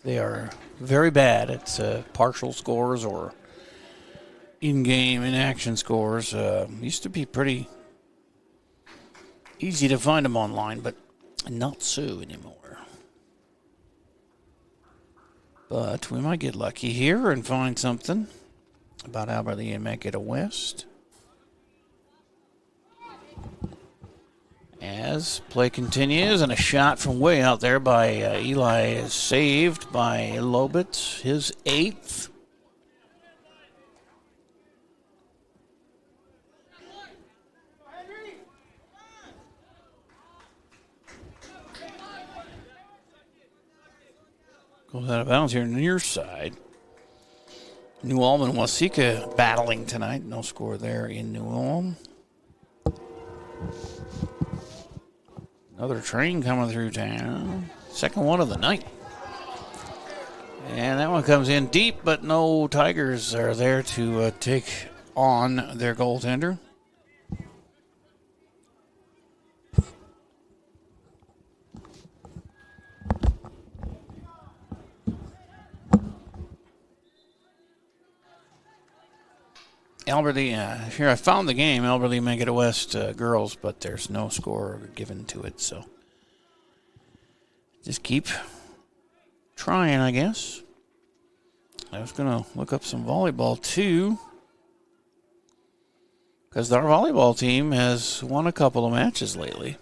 They are very bad at partial scores or in-game, in-action scores. Used to be pretty Easy to find them online, but not so anymore. But we might get lucky here and find something about Albert Lee and Mankato West. As play continues, and a shot from way out there by Eli is saved by Lobit, his 8th. Goes out of bounds here near side. New Ulm and Waseca battling tonight. No score there in New Ulm. Another train coming through town. Second one of the night. And that one comes in deep, but no Tigers are there to take on their goaltender. Albert Lee, here I found the game, Albert Lee Mankato West girls, but there's no score given to it, so just keep trying, I guess. I was going to look up some volleyball, too, because our volleyball team has won a couple of matches lately.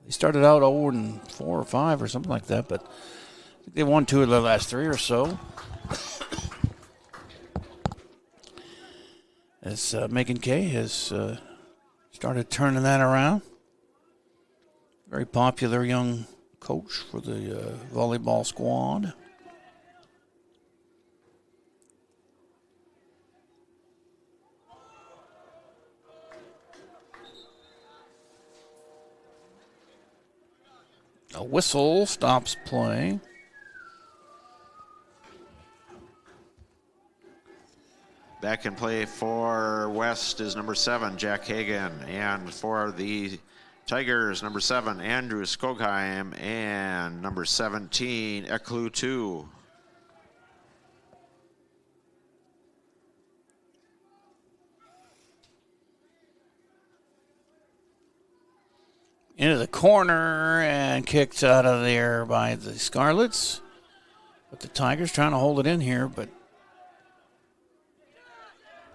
They started out 0-4 or 5 or something like that, but I think they won 2 of the last 3 or so. As Megan Kay has started turning that around. Very popular young coach for the volleyball squad. A whistle stops play. Back in play for West is number 7, Jack Hagan. And for the Tigers, number 7, Andrew Skogheim. And number 17, Eklu 2. Into the corner and kicked out of there by the Scarlets. But the Tigers trying to hold it in here, but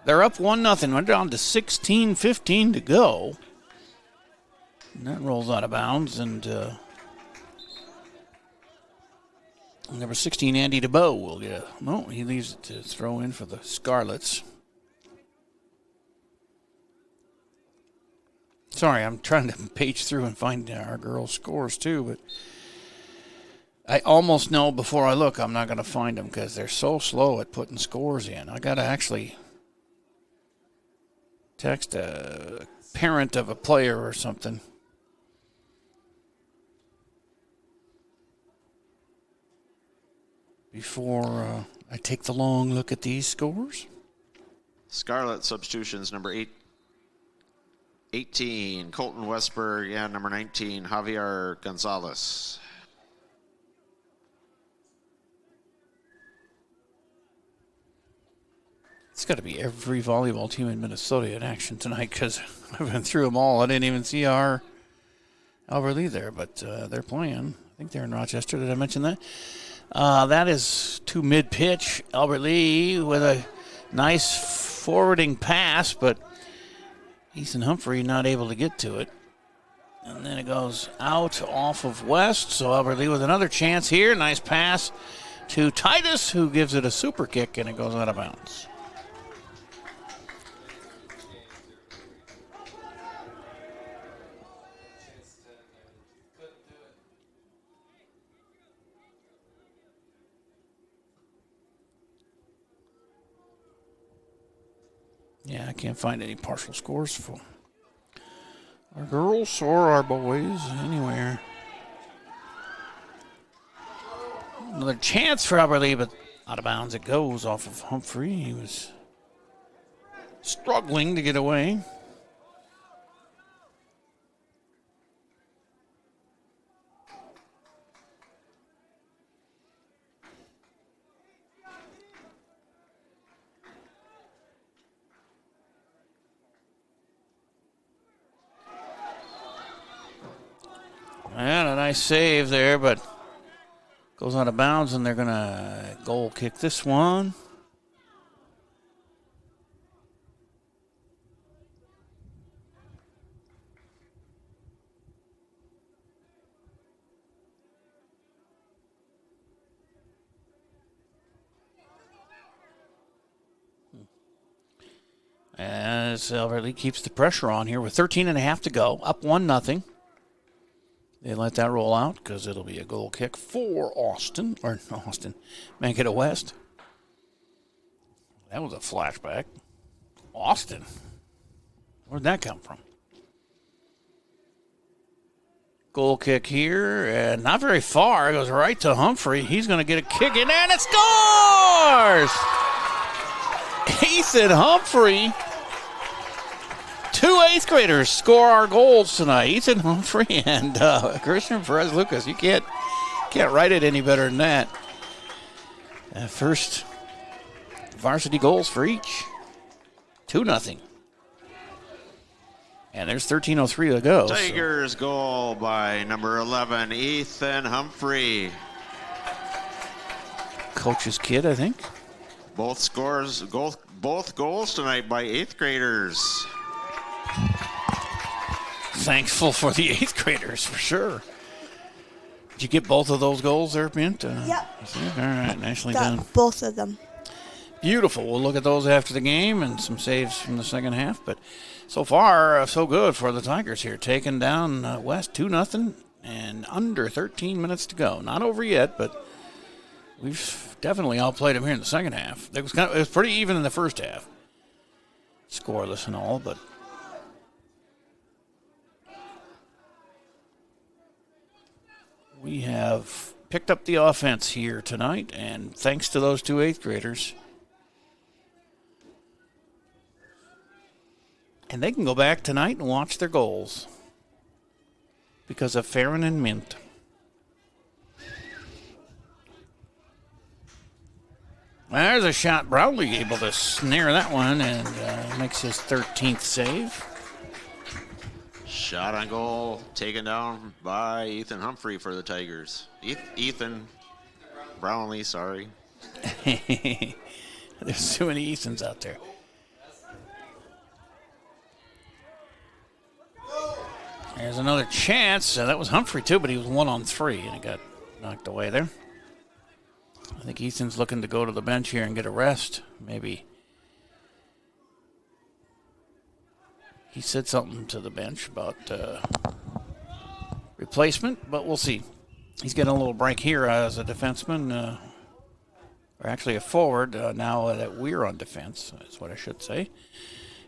they're up 1-0. We're down to 16:15 to go. And that rolls out of bounds. And number 16, Andy DeBow, will get a... No, he leaves it to throw in for the Scarlets. Sorry, I'm trying to page through and find our girls' scores, too. But I almost know before I look I'm not going to find them because they're so slow at putting scores in. I got to actually text a parent of a player or something. Before I take the long look at these scores. Scarlet substitutions, number 18, Colton Westberg, and number 19, Javier Gonzalez. It's got to be every volleyball team in Minnesota in action tonight because I've been through them all. I didn't even see our Albert Lee there, but they're playing. I think they're in Rochester. Did I mention that? That is to mid-pitch. Albert Lee with a nice forwarding pass, but Ethan Humphrey not able to get to it. And then it goes out off of West. So Albert Lee with another chance here. Nice pass to Titus, who gives it a super kick, and it goes out of bounds. Yeah, I can't find any partial scores for our girls or our boys anywhere. Another chance for Albert Lee, but out of bounds it goes off of Humphrey. He was struggling to get away. And a nice save there, but goes out of bounds, and they're going to goal kick this one. As Albert Lee keeps the pressure on here with 13.5 to go, up 1-0. They let that roll out because it'll be a goal kick for Mankato West. That was a flashback. Austin. Where'd that come from? Goal kick here, and not very far. It goes right to Humphrey. He's going to get a kick in, and it scores! Ethan Humphrey. 2 8th graders score our goals tonight. Ethan Humphrey and Christian Perez Lucas. You can't write it any better than that. First varsity goals for each. 2-0. And there's 13:03 to go. Tigers goal by number 11, Ethan Humphrey. Coach's kid, I think. Both goals tonight by 8th graders. Thankful for the 8th graders, for sure. Did you get both of those goals there, Mint? Yep. All right, nicely done. Both of them. Beautiful. We'll look at those after the game and some saves from the second half. But so far, so good for the Tigers here. Taking down West 2-0 and under 13 minutes to go. Not over yet, but we've definitely outplayed them here in the second half. It was pretty even in the first half. Scoreless and all, but we have picked up the offense here tonight, and thanks to those 2 8th graders. And they can go back tonight and watch their goals because of Farron and Mint. There's a shot. Brownlee able to snare that one and makes his 13th save. Shot on goal taken down by Ethan Humphrey for the Tigers. Ethan Brownlee, sorry. There's too many Ethans out there. There's another chance. That was Humphrey, too, but he was 1-on-3, and it got knocked away there. I think Ethan's looking to go to the bench here and get a rest. Maybe he said something to the bench about replacement, but we'll see. He's getting a little break here as a defenseman, or actually a forward, now that we're on defense, that's what I should say.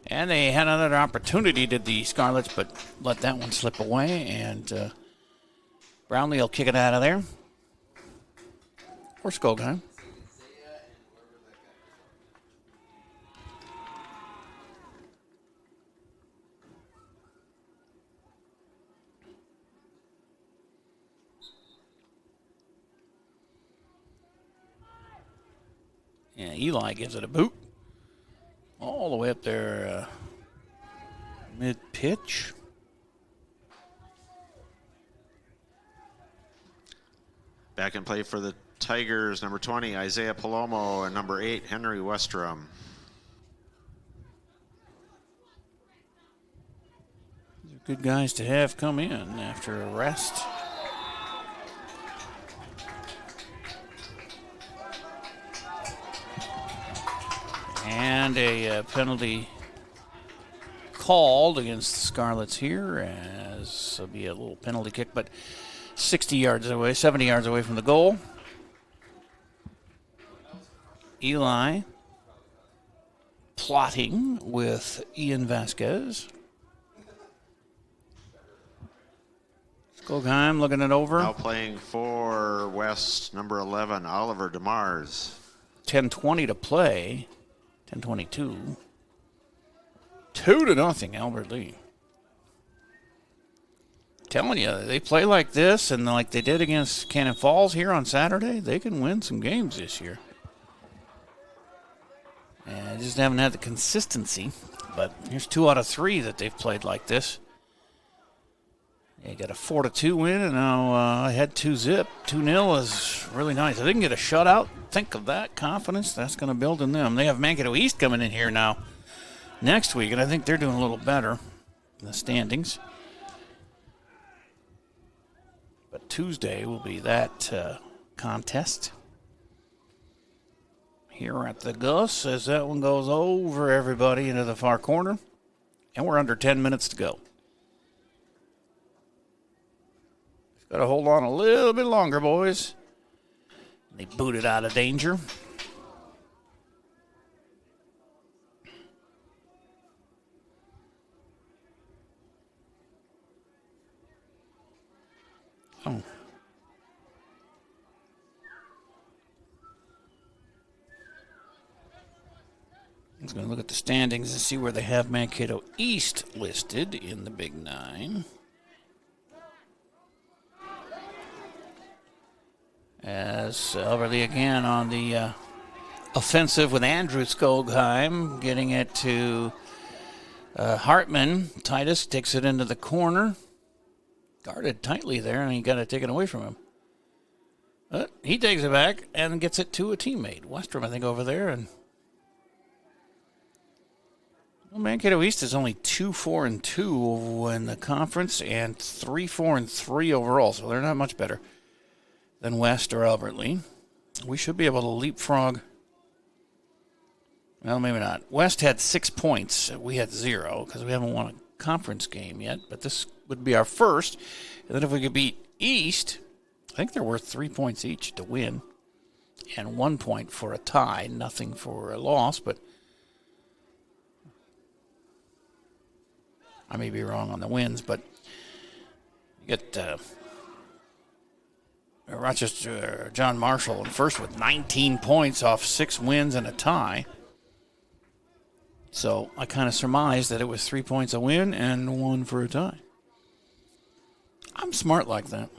And they had another opportunity, did the Scarlets, but let that one slip away, and Brownlee will kick it out of there. Or Skogheim. Yeah, Eli gives it a boot. All the way up there, mid-pitch. Back in play for the Tigers, number 20, Isaiah Palomo, and number 8, Henry Westrom. These are good guys to have come in after a rest. And a penalty called against the Scarlets here, as it'll be a little penalty kick, but 70 yards away from the goal. Eli plotting with Ian Vasquez. Skogheim looking it over. Now playing for West, number 11, Oliver DeMars. 10:20 to play. 10:22. 2-0, Albert Lee. Telling you, they play like this and like they did against Cannon Falls here on Saturday, they can win some games this year. And just haven't had the consistency. But here's 2 out of 3 that they've played like this. They got a 4-2 win, and now ahead 2-0. 2-0 is really nice. If they can get a shutout, think of that confidence. That's going to build in them. They have Mankato East coming in here now next week, and I think they're doing a little better in the standings. But Tuesday will be that contest here at the Gus as that one goes over everybody into the far corner. And we're under 10 minutes to go. Got to hold on a little bit longer, boys. They boot it out of danger. Oh. I was going to look at the standings and see where they have Mankato East listed in the Big Nine. As Alberley again on the offensive with Andrew Skogheim, getting it to Hartman. Titus takes it into the corner. Guarded tightly there, and he got it taken away from him. But he takes it back and gets it to a teammate. Westrom, I think, over there, and Mankato East is only 2-4-2 in the conference and 3-4-3 overall, so they're not much better than West or Albert Lee. We should be able to leapfrog. Well, maybe not. West had 6 points. We had 0 because we haven't won a conference game yet, but this would be our first. And then if we could beat East, I think they're worth 3 points each to win and 1 point for a tie, nothing for a loss, but I may be wrong on the wins, but you get Rochester John Marshall in first with 19 points off 6 wins and a tie. So I kind of surmised that it was 3 points a win and 1 for a tie. I'm smart like that.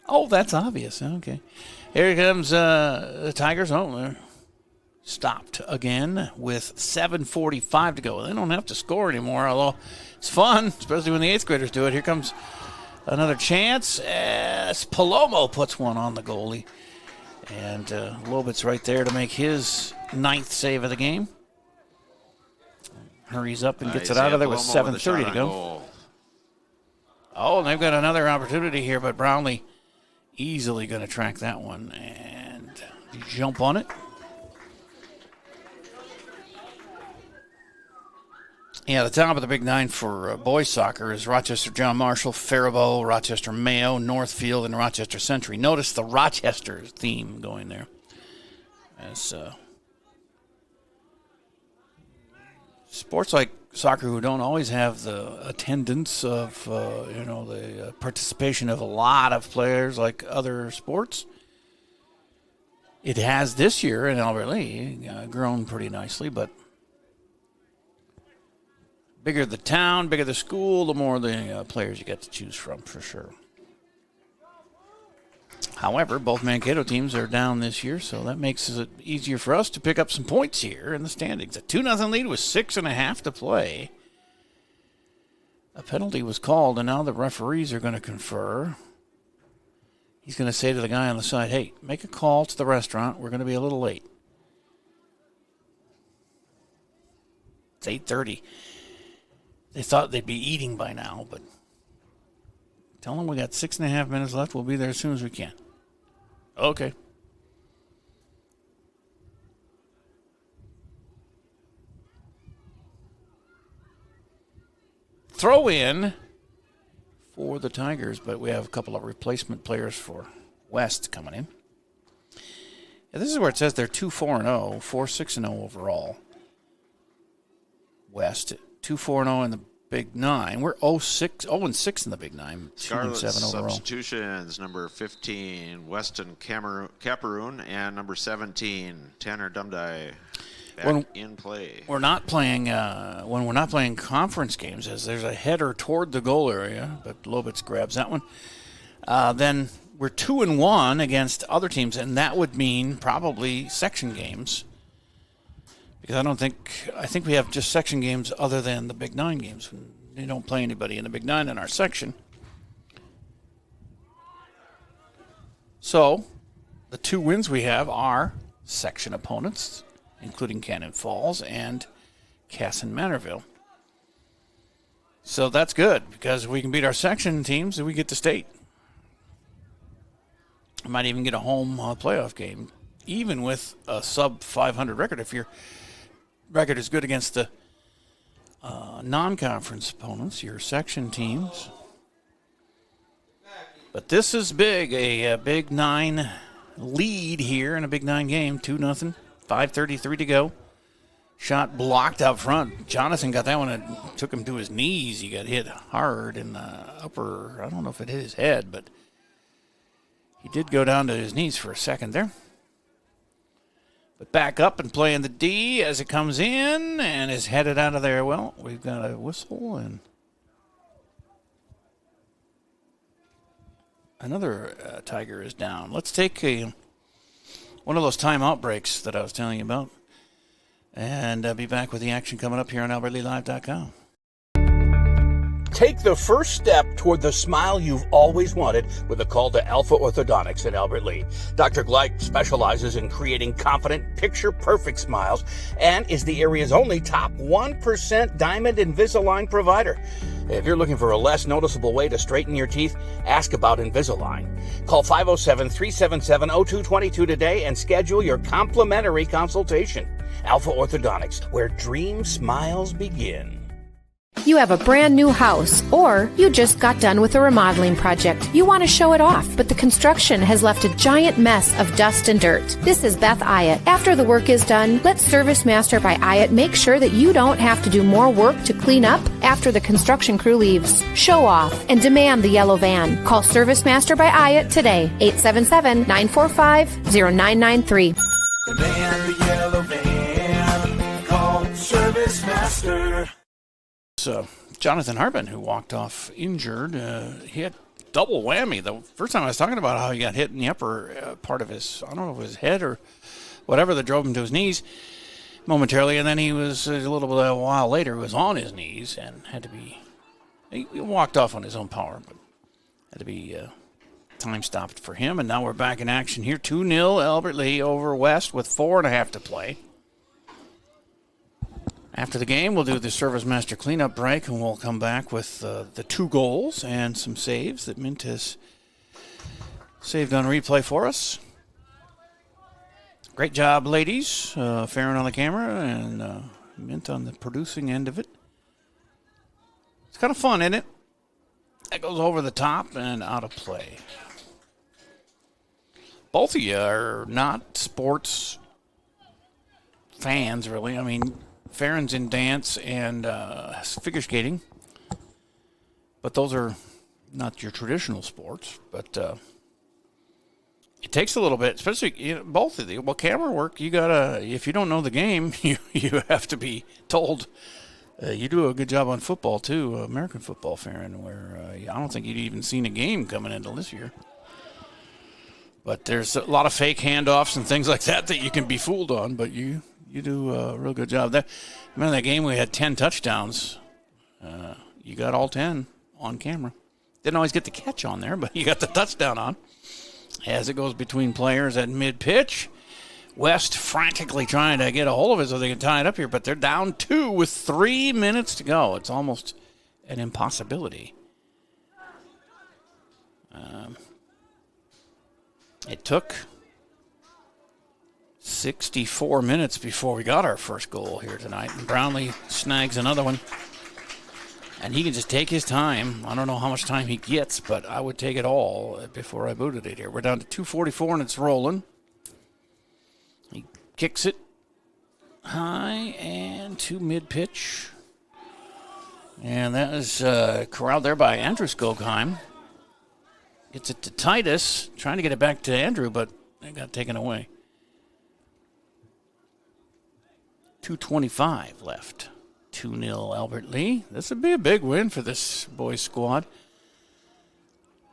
Oh, that's obvious. Okay. Here comes the Tigers. Oh, they're stopped again with 7:45 to go. They don't have to score anymore, although it's fun, especially when the 8th graders do it. Here comes another chance as Palomo puts one on the goalie. And Lobit's right there to make his 9th save of the game. Hurries up and gets it out of there with 7:30 to go. Oh, and they've got another opportunity here, but Brownlee easily going to track that one and jump on it. Yeah, the top of the Big Nine for boys soccer is Rochester John Marshall, Faribault, Rochester Mayo, Northfield, and Rochester Century. Notice the Rochester theme going there. As sports like soccer who don't always have the attendance of, the participation of a lot of players like other sports, it has this year in Albert Lee grown pretty nicely, but bigger the town, bigger the school, the more the players you get to choose from, for sure. However, both Mankato teams are down this year, so that makes it easier for us to pick up some points here in the standings. A 2-0 lead with 6.5 to play. A penalty was called, and now the referees are going to confer. He's going to say to the guy on the side, hey, make a call to the restaurant. We're going to be a little late. It's 8:30. They thought they'd be eating by now, but tell them we got 6.5 minutes left. We'll be there as soon as we can. Okay. Throw in for the Tigers, but we have a couple of replacement players for West coming in. Yeah, this is where it says they're 2-4-0, 4-6-0 overall. West 2-4-0 in the Big Nine. We're 0-6 in the Big Nine. 2-7 overall. Substitutions: number 15, Weston Cameroon, and number 17, Tanner Dumdye. In play. We're not playing when we're not playing conference games, as there's a header toward the goal area, but Lobitz grabs that one. Then we're 2-1 against other teams, and that would mean probably section games. Because I think we have just section games other than the Big Nine games. they don't play anybody in the Big Nine in our section. So the 2 wins we have are section opponents, including Cannon Falls and Cass and Manorville. So that's good, because if we can beat our section teams, then we get to state. We might even get a home playoff game, even with a sub 500 record. If your record is good against the non-conference opponents, your section teams. But this is big, a Big Nine lead here in a Big Nine game, 2-0, 5:33 to go. Shot blocked out front. Jonathan got that one and took him to his knees. He got hit hard in the upper, I don't know if it hit his head, but he did go down to his knees for a second there. But back up and playing the D as it comes in and is headed out of there. Well, we've got a whistle and another Tiger is down. Let's take one of those timeout breaks that I was telling you about. And I'll be back with the action coming up here on AlbertLeeLive.com. Take the first step toward the smile you've always wanted with a call to Alpha Orthodontics at Albert Lee. Dr. Gleich specializes in creating confident, picture-perfect smiles and is the area's only top 1% Diamond Invisalign provider. If you're looking for a less noticeable way to straighten your teeth, ask about Invisalign. Call 507-377-0222 today and schedule your complimentary consultation. Alpha Orthodontics, where dream smiles begin. You have a brand new house, or you just got done with a remodeling project. You want to show it off, but the construction has left a giant mess of dust and dirt. This is Beth Ayatt. After the work is done, let Service Master by Ayatt make sure that you don't have to do more work to clean up after the construction crew leaves. Show off and demand the yellow van. Call Service Master by Ayatt today, 877-945-0993. The man, the yellow van, call Service Master. Jonathan Harbin, who walked off injured, he had double whammy. The first time I was talking about how he got hit in the upper part of his, I don't know if it was head or whatever, that drove him to his knees momentarily, and then he was a while later, he was on his knees and had to be, he walked off on his own power, but had to be time stopped for him, and now we're back in action here. 2-0 Albert Lee over West with 4.5 to play. After the game, we'll do the Service Master cleanup break, and we'll come back with the 2 goals and some saves that Mint has saved on replay for us. Great job, ladies. Farron on the camera and Mint on the producing end of it. It's kind of fun, isn't it? That goes over the top and out of play. Both of you are not sports fans, really. I mean, Farron's in dance and figure skating, but those are not your traditional sports. But it takes a little bit, especially both of you. Well, camera work, you gotta. If you don't know the game, you have to be told. You do a good job on football too, American football, Farron. Where I don't think you'd even seen a game coming into this year. But there's a lot of fake handoffs and things like that you can be fooled on. But you do a real good job there. Remember that game we had 10 touchdowns. You got all 10 on camera. Didn't always get the catch on there, but you got the touchdown on. As it goes between players at mid-pitch, West frantically trying to get a hold of it so they can tie it up here, but they're down 2 with 3 minutes to go. It's almost an impossibility. It took 64 minutes before we got our first goal here tonight. And Brownlee snags another one. And he can just take his time. I don't know how much time he gets, but I would take it all before I booted it here. We're down to 2:44 and it's rolling. He kicks it high and to mid-pitch. And that is corralled there by Andrew Skogheim. Gets it to Titus, trying to get it back to Andrew, but it got taken away. 2:25 left. 2-0 Albert Lee. This would be a big win for this boys squad.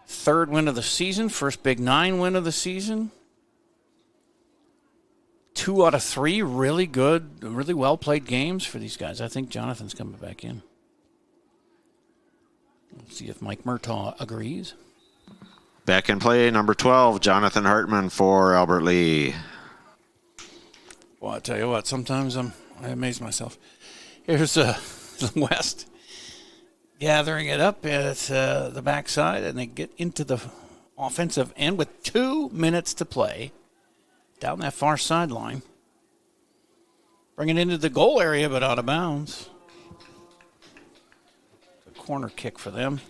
3rd win of the season, first Big Nine win of the season. 2 out of 3 really good, really well-played games for these guys. I think Jonathan's coming back in. Let's see if Mike Murtaugh agrees. Back in play, number 12, Jonathan Hartman for Albert Lee. Well, I tell you what, sometimes I amaze myself. Here's West gathering it up at the backside, and they get into the offensive end with 2 minutes to play down that far sideline. Bring it into the goal area, but out of bounds. A corner kick for them.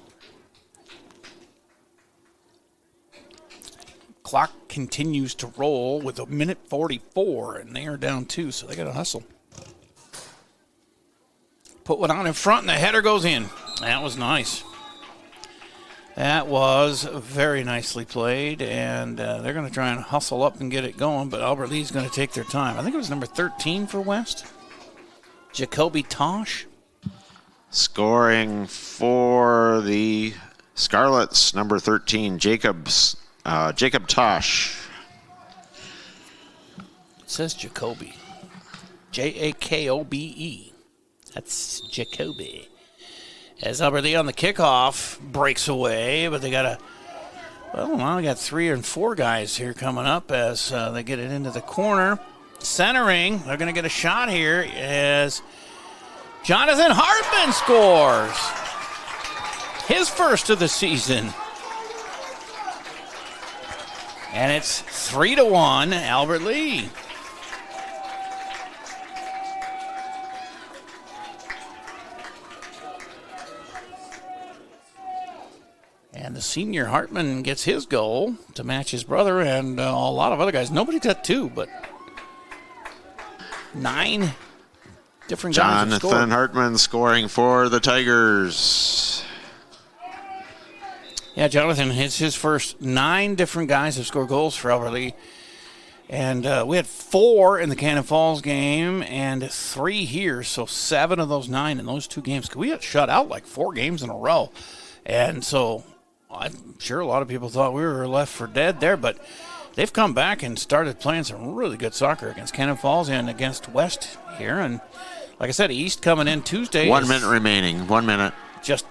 Clock continues to roll with 1:44, and they are down 2, so they got to hustle. Put one on in front, and the header goes in. That was nice. That was very nicely played, and they're going to try and hustle up and get it going, but Albert Lee's going to take their time. I think it was number 13 for West. Jacoby Tosh. Scoring for the Scarlets, number 13, Jacob Tosh. It says Jacoby. Jakobe. That's Jacoby. As Albert Lee on the kickoff breaks away, but they got now we got 3 and 4 guys here coming up as they get it into the corner. Centering, they're going to get a shot here as Jonathan Hartman scores. His first of the season. And it's 3-1, Albert Lee. And the senior Hartman gets his goal to match his brother and a lot of other guys. Nobody got 2, but 9 different guys have scored. Jonathan Hartman scoring for the Tigers. Yeah, Jonathan hits his first. 9 different guys have scored goals for Albert Lee. And we had 4 in the Cannon Falls game and 3 here, so 7 of those 9 in those 2 games. We got shut out like 4 games in a row. And so I'm sure a lot of people thought we were left for dead there, but they've come back and started playing some really good soccer against Cannon Falls and against West here. And like I said, East coming in Tuesday. 1 minute remaining. 1 minute. Just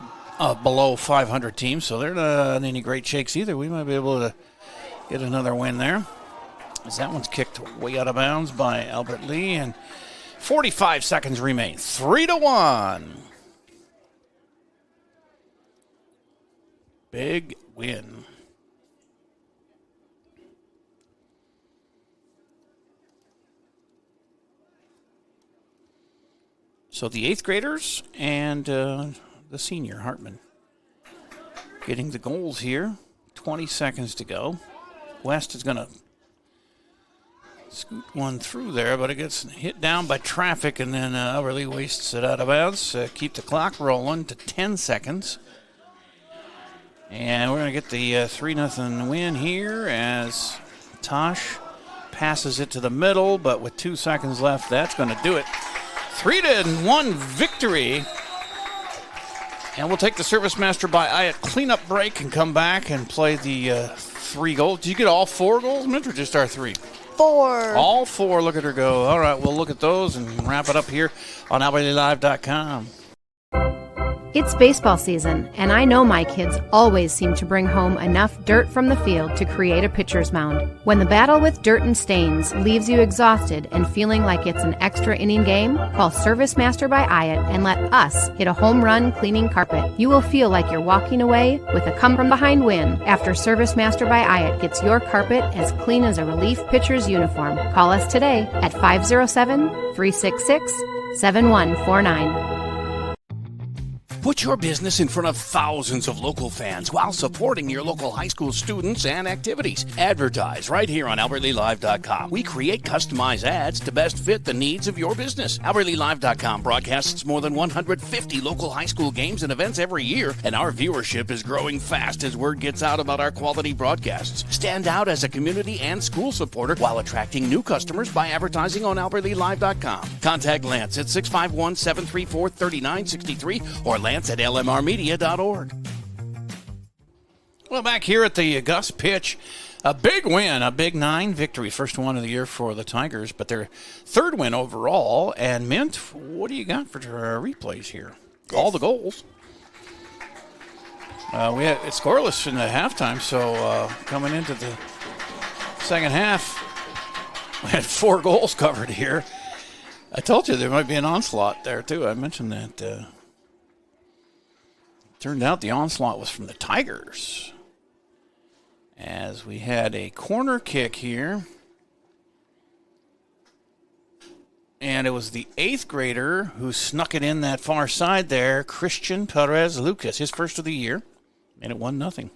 below 500 teams, so they're not in any great shakes either. We might be able to get another win there. As that one's kicked way out of bounds by Albert Lee, and 45 seconds remain. 3-1. Big win. So the 8th graders and the senior Hartman getting the goals here. 20 seconds to go. West is going to scoot one through there, but it gets hit down by traffic, and then Albert Lee wastes it out of bounds. Keep the clock rolling to 10 seconds. And we're going to get the 3-0 win here as Tosh passes it to the middle, but with 2 seconds left, that's going to do it. 3-1 victory. And we'll take the Service Master by Ayat cleanup break and come back and play the 3 goals. Did you get all 4 goals, Mitch, or just our 3? 4. All 4. Look at her go. All right, we'll look at those and wrap it up here on AlbertLeeLive.com. It's baseball season, and I know my kids always seem to bring home enough dirt from the field to create a pitcher's mound. When the battle with dirt and stains leaves you exhausted and feeling like it's an extra inning game, call Service Master by Ayat and let us hit a home run cleaning carpet. You will feel like you're walking away with a come-from-behind win after Service Master by Ayat gets your carpet as clean as a relief pitcher's uniform. Call us today at 507-366-7149. Put your business in front of thousands of local fans while supporting your local high school students and activities. Advertise right here on AlbertLeeLive.com. We create customized ads to best fit the needs of your business. AlbertLeeLive.com broadcasts more than 150 local high school games and events every year, and our viewership is growing fast as word gets out about our quality broadcasts. Stand out as a community and school supporter while attracting new customers by advertising on AlbertLeeLive.com. Contact Lance at 651-734-3963 or Lance at lmrmedia.org. Well, back here at the Gus pitch, a big win, a big 9 victory. First one of the year for the Tigers, but their 3rd win overall. And Mint, what do you got for replays here? All the goals. We had it scoreless in the halftime, so coming into the second half, we had 4 goals covered here. I told you there might be an onslaught there, too. I mentioned that. Turned out the onslaught was from the Tigers, as we had a corner kick here. And it was the 8th grader who snuck it in that far side there, Christian Perez Lucas, his first of the year, and it 1-0.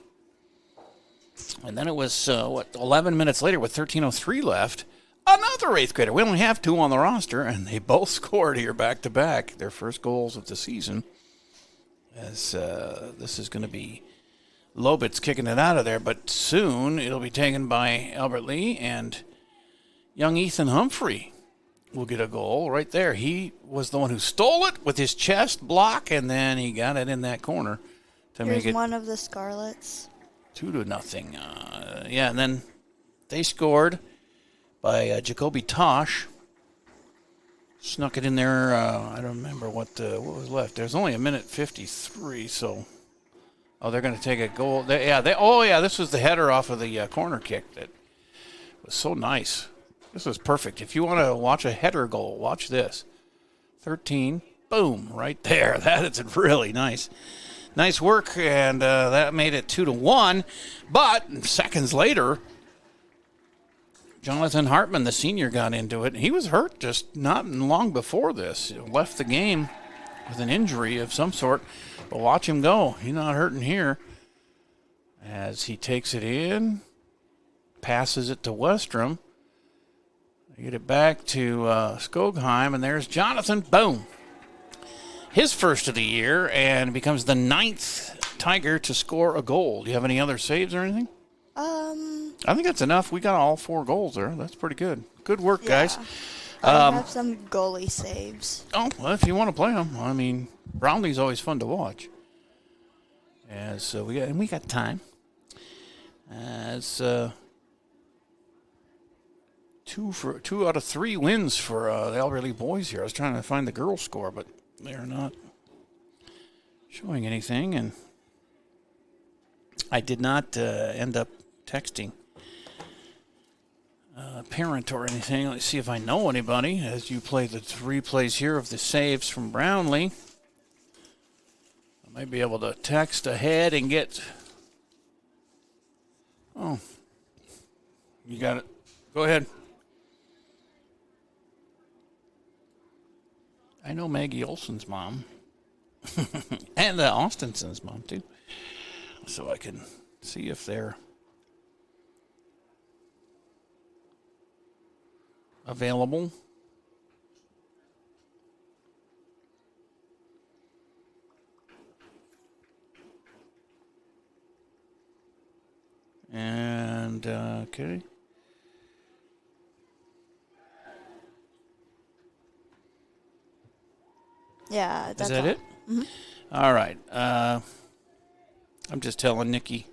And then it was, 11 minutes later with 13:03 left, another 8th grader. We only have 2 on the roster, and they both scored here back-to-back, their first goals of the season. As this is going to be Lobitz kicking it out of there, but soon it'll be taken by Albert Lee, and young Ethan Humphrey will get a goal right there. He was the one who stole it with his chest block, and then he got it in that corner to make it one of the Scarlets. 2-0. And then they scored by Jacoby Tosh. Snuck it in there. I don't remember what was left. There's only 1:53, so they're going to take a goal. This was the header off of the corner kick that was so nice. This was perfect. If you want to watch a header goal, watch this. 13, boom, right there. That is really nice. Nice work, and that made it 2-1. But seconds later, Jonathan Hartman, the senior, got into it. He was hurt just not long before this. He left the game with an injury of some sort. But watch him go. He's not hurting here. As he takes it in, passes it to Westrom. They get it back to Skogheim, and there's Jonathan. Boom. His first of the year, and becomes the 9th Tiger to score a goal. Do you have any other saves or anything? I think that's enough. We got all 4 goals there. That's pretty good. Good work, guys. I have some goalie saves. Oh, well, if you want to play them. I mean, Brownlee's always fun to watch. As we got time. As 2 out of 3 wins for the Albert Lee boys here. I was trying to find the girls' score, but they're not showing anything, and I did not end up texting a parent or anything. Let's see if I know anybody as you play the 3 plays here of the saves from Brownlee. I might be able to text ahead and get... Oh, you got it. Go ahead. I know Maggie Olson's mom. And Austenson's mom, too. So I can see if they're available. And, okay. Yeah, that's Is that all. it? Mm-hmm. All right. I'm just telling Nikki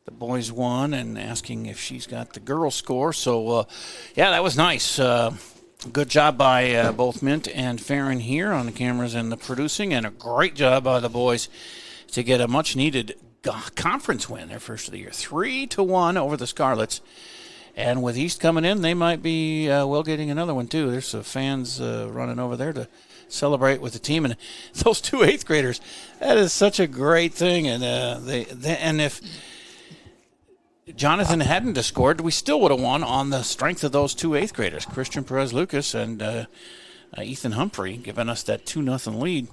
the boys won and asking if she's got the girl score. So, yeah, that was nice. Good job by both Mint and Farron here on the cameras and the producing, and a great job by the boys to get a much-needed conference win, their first of the year. 3-1 over the Scarlets. And with East coming in, they might be getting another one, too. There's some fans running over there to celebrate with the team. And those 2 8th graders, that is such a great thing. And and if Jonathan hadn't scored, we still would have won on the strength of those 2 8th graders, Christian Perez Lucas and Ethan Humphrey, giving us that 2-0 lead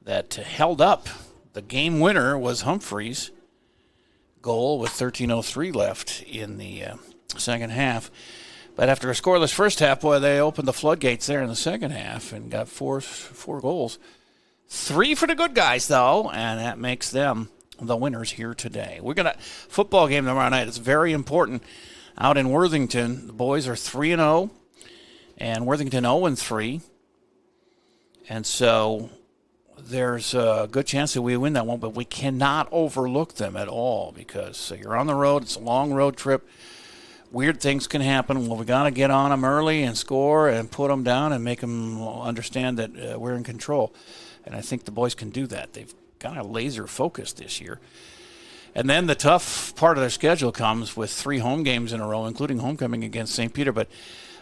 that held up. The game winner was Humphrey's goal with 13:03 left in the second half. But after a scoreless first half, boy, they opened the floodgates there in the second half and got four goals. 3 for the good guys, though, and that makes them the winners here today. We're going to football game tomorrow night. It's very important out in Worthington. The boys are 3-0, and Worthington 0-3. And so there's a good chance that we win that one, but we cannot overlook them at all because you're on the road. It's a long road trip. Weird things can happen. Well, we got to get on them early and score and put them down and make them understand that we're in control. And I think the boys can do that. They've kind of laser focused this year. And then the tough part of their schedule comes with 3 home games in a row, including homecoming against St. Peter, but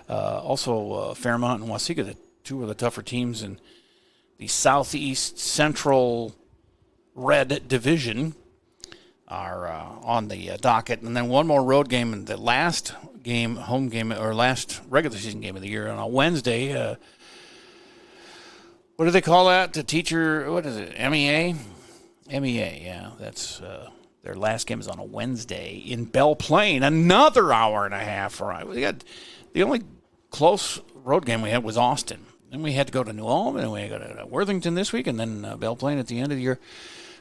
also Fairmont and Waseca, the 2 of the tougher teams in the Southeast Central Red Division, are on the docket. And then one more road game, and the last game, home game, or last regular season game of the year on a Wednesday. What do they call that? The teacher, what is it, MEA? MEA, yeah. That's their last game is on a Wednesday in Belle Plaine. Another hour and a half. We got the only close road game we had was Austin. Then we had to go to New Ulm, and we had to go to Worthington this week, and then Belle Plaine at the end of the year.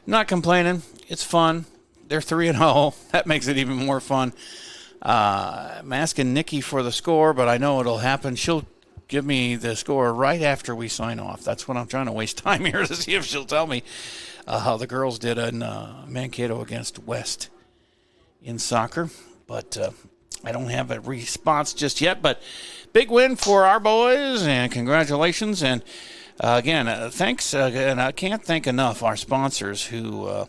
Not complaining. It's fun. They're 3-0. That makes it even more fun. I'm asking Nikki for the score, but I know it'll happen. She'll give me the score right after we sign off. That's what I'm trying to waste time here to see if she'll tell me how the girls did in Mankato against West in soccer. But I don't have a response just yet. But big win for our boys, and congratulations. And again, thanks. And I can't thank enough our sponsors who, of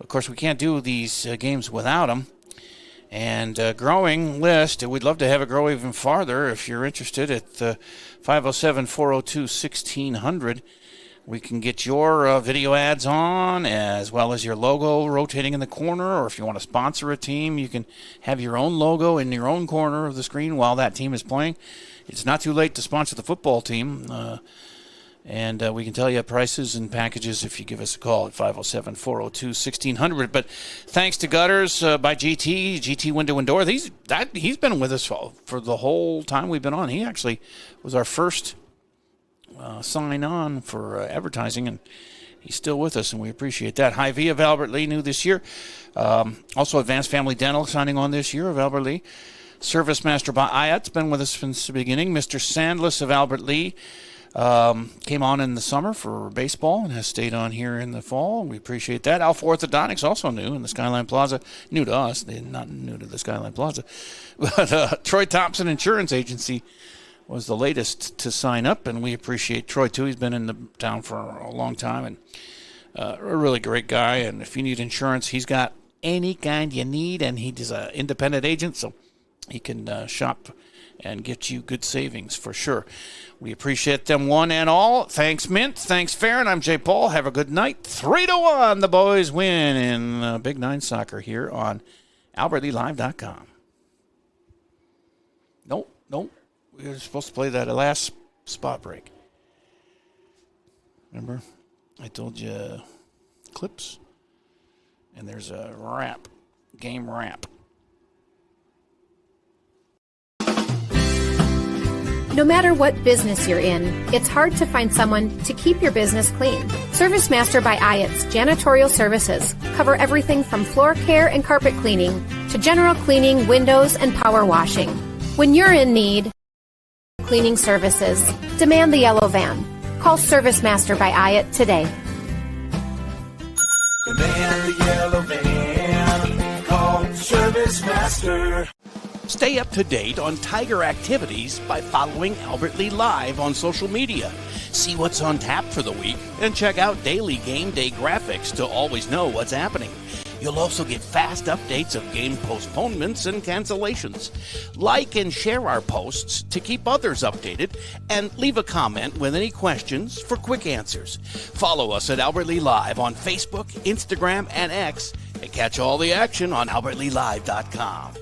course, we can't do these games without them. And growing list, we'd love to have it grow even farther. If you're interested, at 507-402-1600, we can get your video ads on, as well as your logo rotating in the corner. Or if you want to sponsor a team, you can have your own logo in your own corner of the screen while that team is playing. It's not too late to sponsor the football team. And we can tell you prices and packages if you give us a call at 507-402-1600. But thanks to Gutters by GT Window and Door. He's been with us for the whole time we've been on. He actually was our first sign on for advertising, and he's still with us, and we appreciate that. Hy-Vee of Albert Lea, new this year. Also Advanced Family Dental signing on this year of Albert Lea. Service Master by Ayat's been with us since the beginning. Mr. Sandless of Albert Lea. Came on in the summer for baseball and has stayed on here in the fall. We appreciate that. Alpha Orthodontics, also new in the Skyline Plaza. New to us. They're not new to the Skyline Plaza. But Troy Thompson Insurance Agency was the latest to sign up, and we appreciate Troy, too. He's been in the town for a long time, and a really great guy. And if you need insurance, he's got any kind you need, and he's an independent agent, so he can shop and get you good savings for sure. We appreciate them one and all. Thanks, Mint. Thanks, Farron. I'm Jay Paul. Have a good night. 3-1. The boys win in Big 9 soccer here on AlbertLeeLive.com. Nope. We were supposed to play that last spot break. Remember? I told you clips. And there's a wrap. Game wrap. No matter what business you're in, it's hard to find someone to keep your business clean. Service Master by Ayat's janitorial services cover everything from floor care and carpet cleaning to general cleaning, windows, and power washing. When you're in need of cleaning services, demand the yellow van. Call Service Master by Ayat today. Demand the yellow van. Call Service Master. Stay up to date on Tiger activities by following Albert Lea Live on social media. See what's on tap for the week and check out daily game day graphics to always know what's happening. You'll also get fast updates of game postponements and cancellations. Like and share our posts to keep others updated, and leave a comment with any questions for quick answers. Follow us at Albert Lea Live on Facebook, Instagram, and X, and catch all the action on AlbertLeeLive.com.